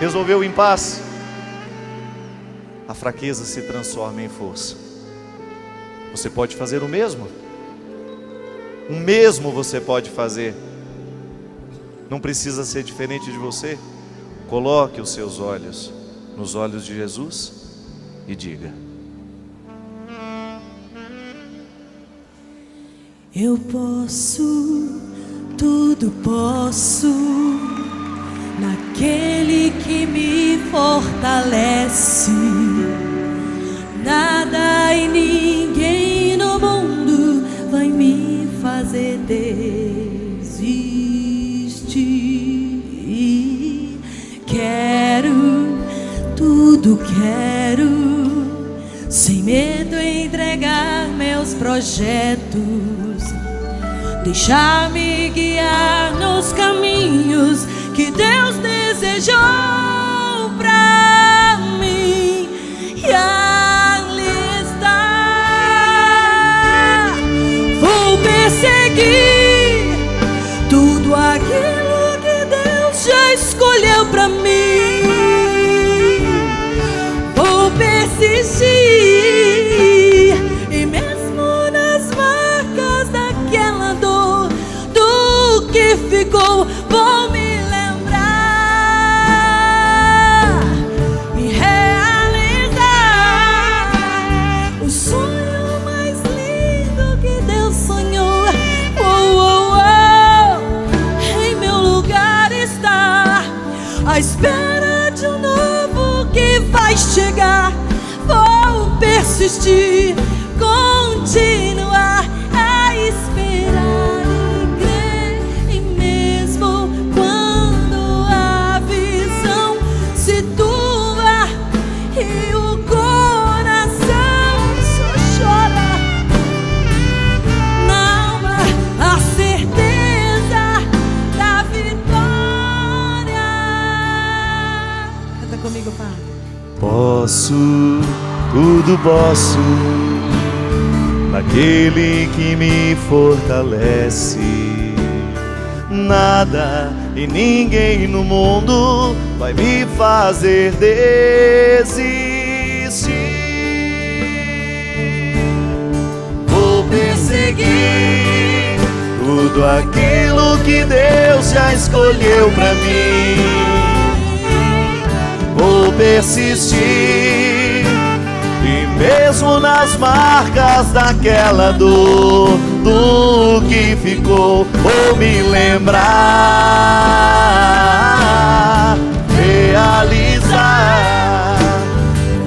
Resolveu o impasse. A fraqueza se transforma em força. Você pode fazer o mesmo? O mesmo você pode fazer. Não precisa ser diferente de você. Coloque os seus olhos nos olhos de Jesus e diga: eu posso, tudo posso, naquele que me fortalece. Nada e ninguém no mundo vai me fazer desistir. Quero, tudo quero, sem medo entregar meus projetos. Deixar-me guiar nos caminhos que Deus desejou pra mim. E ali está. Vou perseguir tudo aquilo que Deus já escolheu pra mim. Vou persistir. E mesmo nas marcas daquela dor, do que ficou, vou me lembrar e realizar o sonho mais lindo que Deus sonhou. Oh, oh, oh. Em meu lugar está à espera de um novo que vai chegar. Vou persistir, continuar a esperar e crer. E mesmo quando a visão se turva e o coração só chora, na alma a certeza da vitória. Canta comigo, Pai. Posso, tudo posso, naquele que me fortalece. Nada e ninguém no mundo vai me fazer desistir. seguir tudo aquilo que Deus já escolheu pra mim. Vou persistir, e mesmo nas marcas daquela dor, do que ficou, vou me lembrar, realizar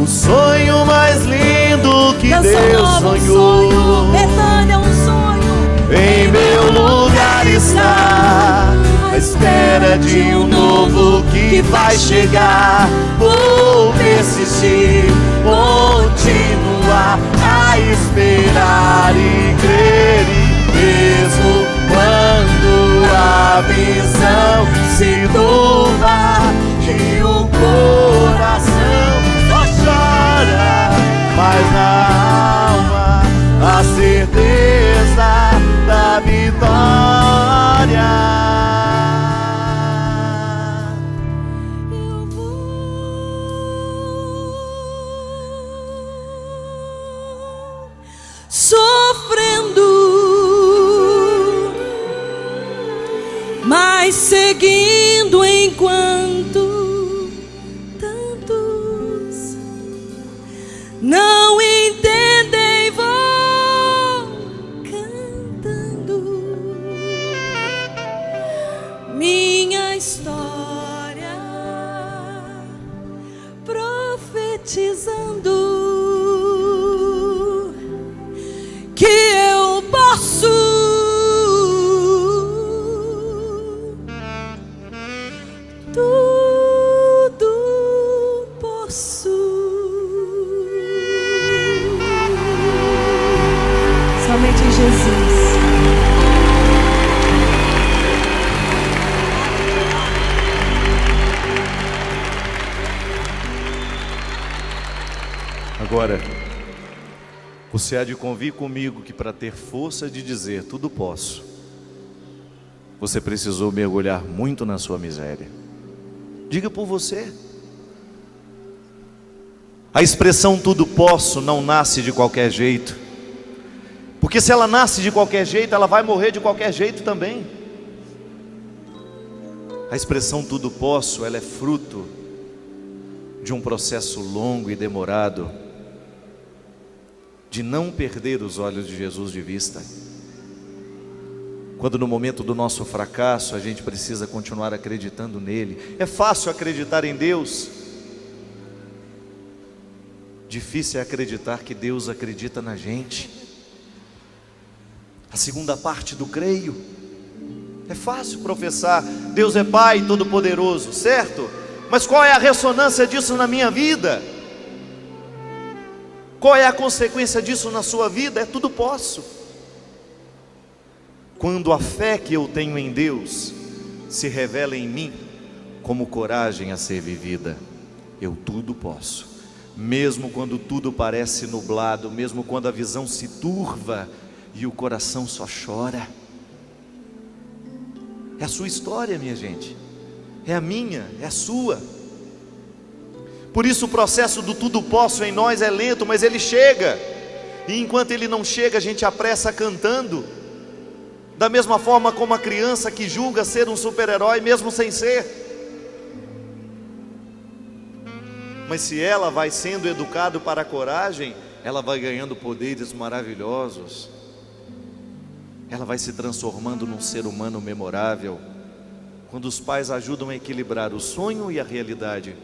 o sonho mais lindo que Deus sonhou. Betânia é um sonho. Em meu lugar está, à espera de um novo que vai chegar. Vou persistir, continuar a esperar e crer, e mesmo quando a visão se turva e o coração só chora, mas na alma a certeza da vitória. Eu vou sofrendo, mas seguindo enquanto tantos não entendem, vou cantando minha história, profetizando que eu posso tudo, posso. Somente em Jesus. Agora, você há de convir comigo que para ter força de dizer tudo posso, você precisou mergulhar muito na sua miséria. Diga por você. A expressão tudo posso não nasce de qualquer jeito, porque se ela nasce de qualquer jeito, ela vai morrer de qualquer jeito também. A expressão tudo posso, ela é fruto de um processo longo e demorado, de não perder os olhos de Jesus de vista. Quando no momento do nosso fracasso a gente precisa continuar acreditando nele. É fácil acreditar em Deus, difícil é acreditar que Deus acredita na gente. A segunda parte do creio. É fácil professar Deus é Pai Todo-Poderoso, certo? Mas qual é a ressonância disso na minha vida? Qual é a consequência disso na sua vida? É tudo posso. Quando a fé que eu tenho em Deus se revela em mim como coragem a ser vivida, eu tudo posso. Mesmo quando tudo parece nublado, mesmo quando a visão se turva e o coração só chora. É a sua história, minha gente. É a minha, é a sua. Por isso o processo do tudo posso em nós é lento, mas ele chega. E enquanto ele não chega, a gente apressa cantando. Da mesma forma como a criança que julga ser um super-herói mesmo sem ser. Mas se ela vai sendo educada para a coragem, ela vai ganhando poderes maravilhosos. Ela vai se transformando num ser humano memorável. Quando os pais ajudam a equilibrar o sonho e a realidade.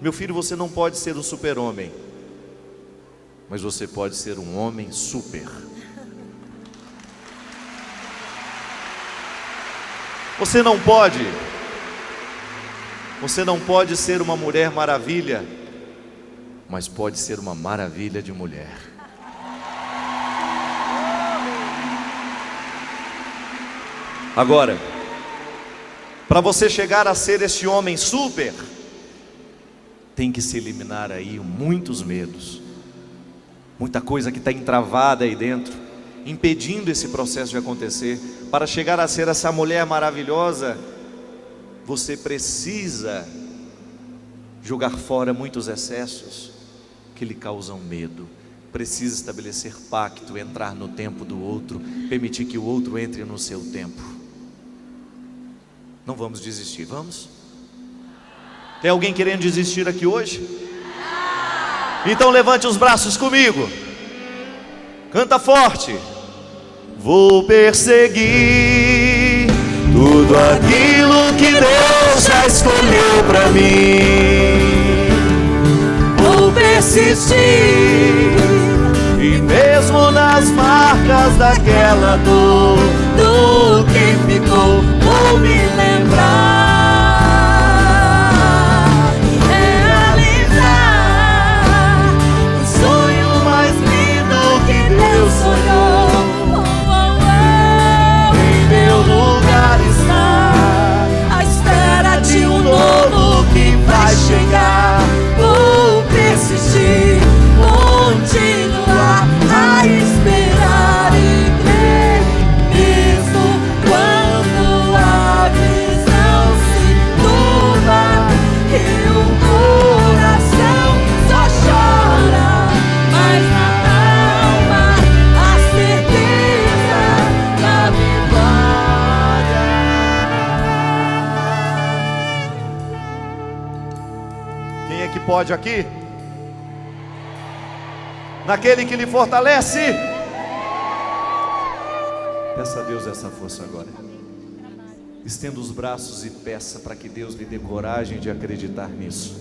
Meu filho, você não pode ser um super-homem, mas você pode ser um homem super. Você não pode ser uma mulher maravilha, mas pode ser uma maravilha de mulher. Agora, para você chegar a ser esse homem super, tem que se eliminar aí muitos medos, muita coisa que está entravada aí dentro, impedindo esse processo de acontecer. Para chegar a ser essa mulher maravilhosa, você precisa jogar fora muitos excessos que lhe causam medo, precisa estabelecer pacto, entrar no tempo do outro, permitir que o outro entre no seu tempo. Não vamos desistir, vamos? Tem alguém querendo desistir aqui hoje? Então levante os braços comigo, canta forte. Vou perseguir tudo aquilo que Deus já escolheu para mim. Vou persistir, e mesmo nas marcas daquela dor, do que ficou, vou me lembrar e realizar o sonho mais lindo que Deus sonhou. em meu lugar está, À espera de um novo que vai chegar. Vou persistir, continuar a esperar e crer, mesmo quando a visão se turva e o coração só chora, mas na alma a certeza da vitória. Quem é que pode aqui? Naquele que lhe fortalece. Peça a Deus essa força agora. Estenda os braços e peça para que Deus lhe dê coragem de acreditar nisso.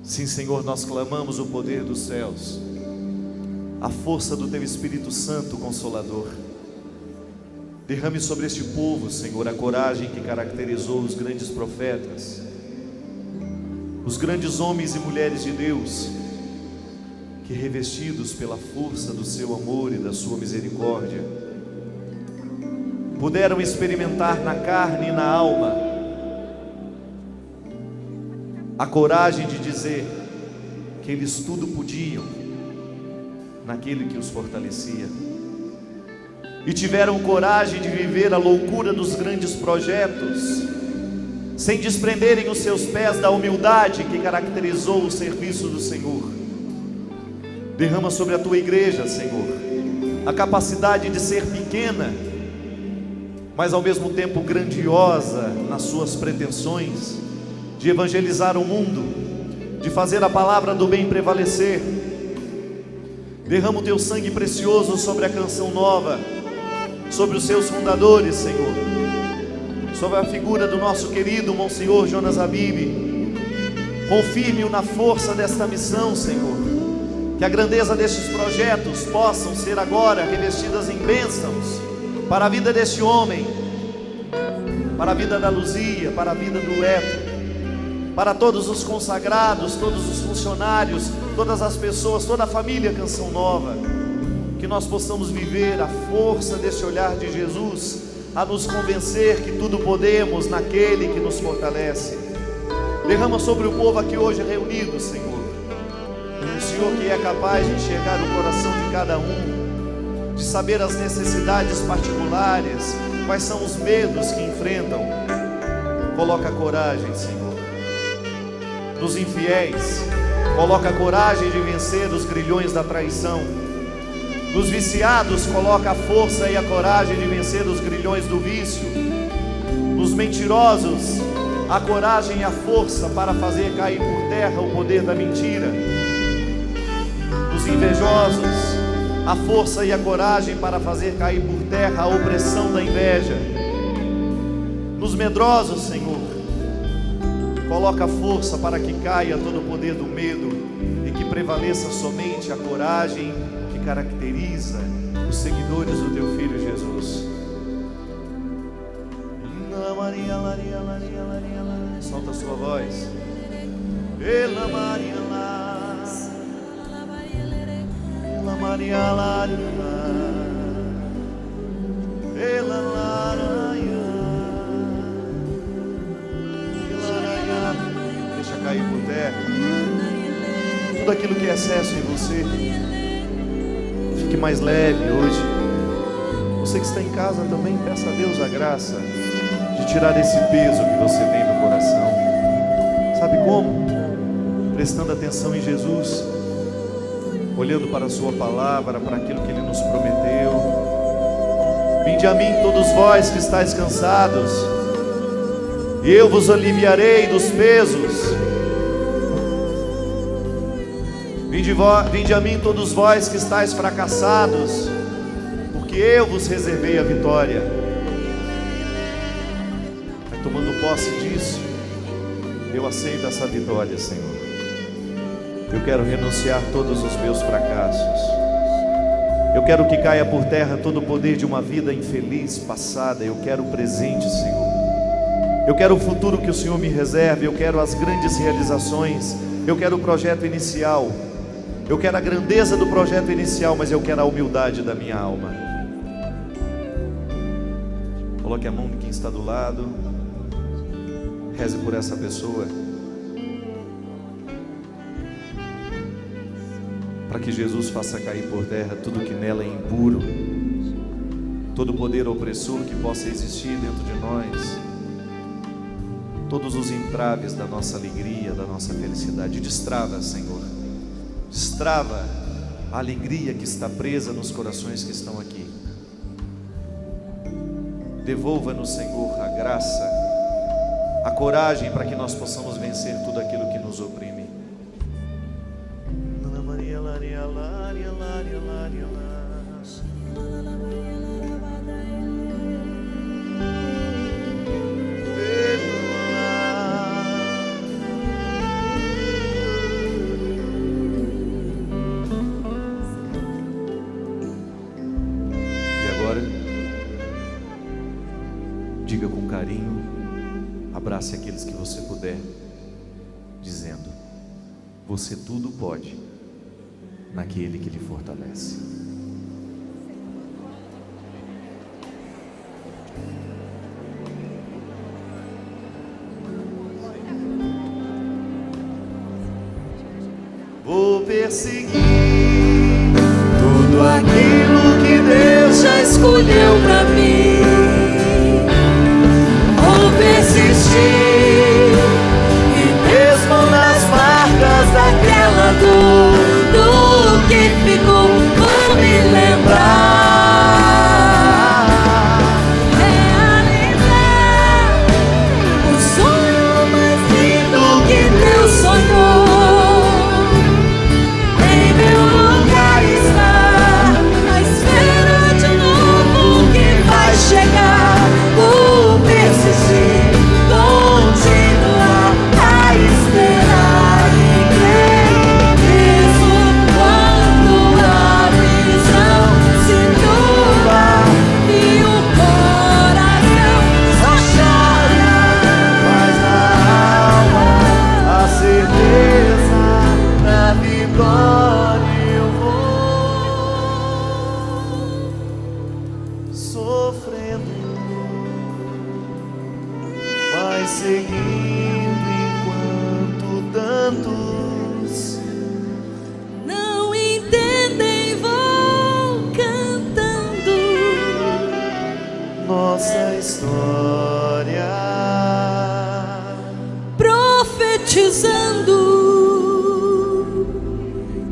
Sim, Senhor, nós clamamos o poder dos céus, a força do Teu Espírito Santo Consolador. Derrame sobre este povo, Senhor, a coragem que caracterizou os grandes profetas, os grandes homens e mulheres de Deus, que revestidos pela força do Seu amor e da Sua misericórdia, puderam experimentar na carne e na alma a coragem de dizer que eles tudo podiam naquele que os fortalecia, e tiveram coragem de viver a loucura dos grandes projetos, sem desprenderem os seus pés da humildade que caracterizou o serviço do Senhor. Derrama sobre a Tua igreja, Senhor, a capacidade de ser pequena, mas ao mesmo tempo grandiosa nas suas pretensões, de evangelizar o mundo, de fazer a palavra do bem prevalecer. Derrama o Teu sangue precioso sobre a Canção Nova, sobre os seus fundadores, Senhor, sobre a figura do nosso querido Monsenhor Jonas Habib. Confirme-o na força desta missão, Senhor. Que a grandeza destes projetos possam ser agora revestidas em bênçãos para a vida deste homem, para a vida da Luzia, para a vida do Eto, para todos os consagrados, todos os funcionários, todas as pessoas, toda a família Canção Nova. Que nós possamos viver a força desse olhar de Jesus, a nos convencer que tudo podemos naquele que nos fortalece. Derrama sobre o povo aqui hoje reunido, Senhor, o Senhor que é capaz de enxergar o coração de cada um, de saber as necessidades particulares, quais são os medos que enfrentam. Coloca coragem, Senhor, nos infiéis. Coloca coragem de vencer os grilhões da traição. Nos viciados, coloca a força e a coragem de vencer os grilhões do vício. Nos mentirosos, a coragem e a força para fazer cair por terra o poder da mentira. Nos invejosos, a força e a coragem para fazer cair por terra a opressão da inveja. Nos medrosos, Senhor, coloca a força para que caia todo o poder do medo e que prevaleça somente a coragem que caracteriza os seguidores do Teu Filho Jesus. Solta a sua voz. Ela Maria lá, ela Maria lá, ela lá, deixa cair por terra tudo aquilo que é excesso em você. Fique mais leve hoje. Você que está em casa também, peça a Deus a graça de tirar esse peso que você tem no coração. Sabe como? Prestando atenção em Jesus, olhando para a sua palavra, para aquilo que Ele nos prometeu. Vinde a mim todos vós que estáis cansados, e eu vos aliviarei dos pesos. Vinde a mim todos vós que estáis fracassados, porque eu vos reservei a vitória. Vai tomando posse disso. Eu aceito essa vitória, Senhor. Eu quero renunciar todos os meus fracassos. Eu quero que caia por terra todo o poder de uma vida infeliz passada. Eu quero o presente, Senhor. Eu quero o futuro que o Senhor me reserve. Eu quero as grandes realizações. Eu quero o projeto inicial. Eu quero a grandeza do projeto inicial, mas eu quero a humildade da minha alma. Coloque a mão em quem está do lado. Reze por essa pessoa, para que Jesus faça cair por terra tudo que nela é impuro, todo poder opressor que possa existir dentro de nós, todos os entraves da nossa alegria, da nossa felicidade. Destrava, Senhor, destrava a alegria que está presa nos corações que estão aqui. Devolva-nos, Senhor, a graça, a coragem para que nós possamos vencer tudo aquilo que nos oprime. E agora, diga com carinho, abrace aqueles que você puder, dizendo: você tudo pode naquele que lhe fortalece. Vou perseguir tudo aquilo que Deus já escolheu para mim. Vou persistir, e mesmo nas marcas daquela dor, do que ficou, vou me lembrar. Realizar o sonho mais lindo que Deus sonhou. Em meu lugar está a espera de novo que vai chegar. Vou persistir, continuar a esperar e crer, mesmo quando a visão se nubla e o coração só chora. Mas na alma a certeza da vitória eu vou sofrendo, mas seguindo enquanto tantos não entendem, vou cantando nossa história, profetizando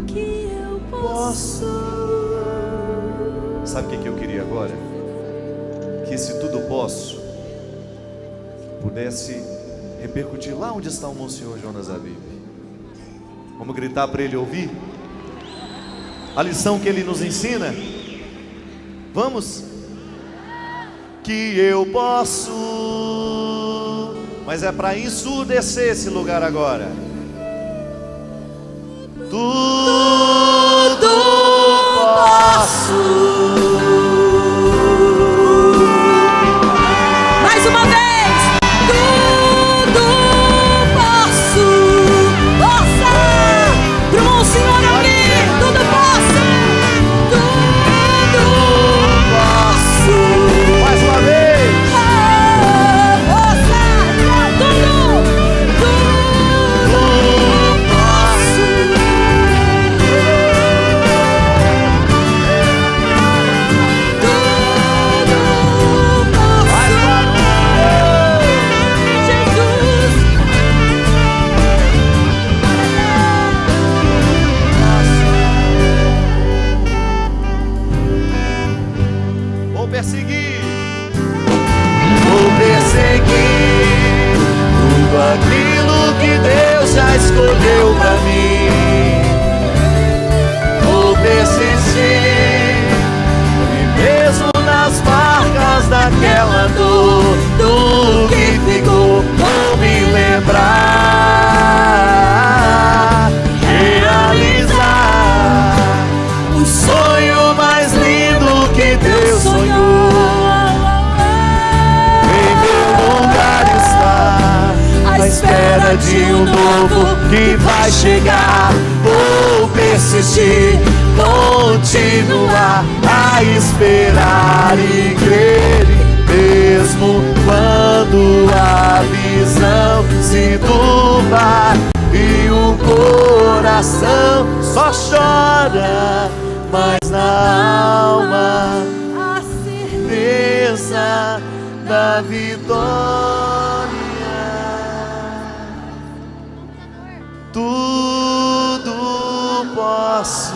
que eu posso. Sabe o que eu queria agora? Que esse tudo posso pudesse repercutir lá onde está o Monsenhor Jonas Abib. Vamos gritar para ele ouvir a lição que ele nos ensina. Vamos? Que eu posso, mas é para ensurdecer esse lugar agora. Tudo posso. Mais uma vez. perseguir, vou perseguir tudo aquilo que Deus já escolheu pra mim. Vou persistir, e mesmo nas marcas daquela dor, do que ficou, vou me lembrar, realizar o sonho mais lindo que Deus sonhou. Em meu lugar está, à espera de um novo que vai chegar. Vou persistir, continuar a esperar e crer, mesmo quando a visão se turva e o coração só chora, mas na alma a certeza da vitória. Tudo posso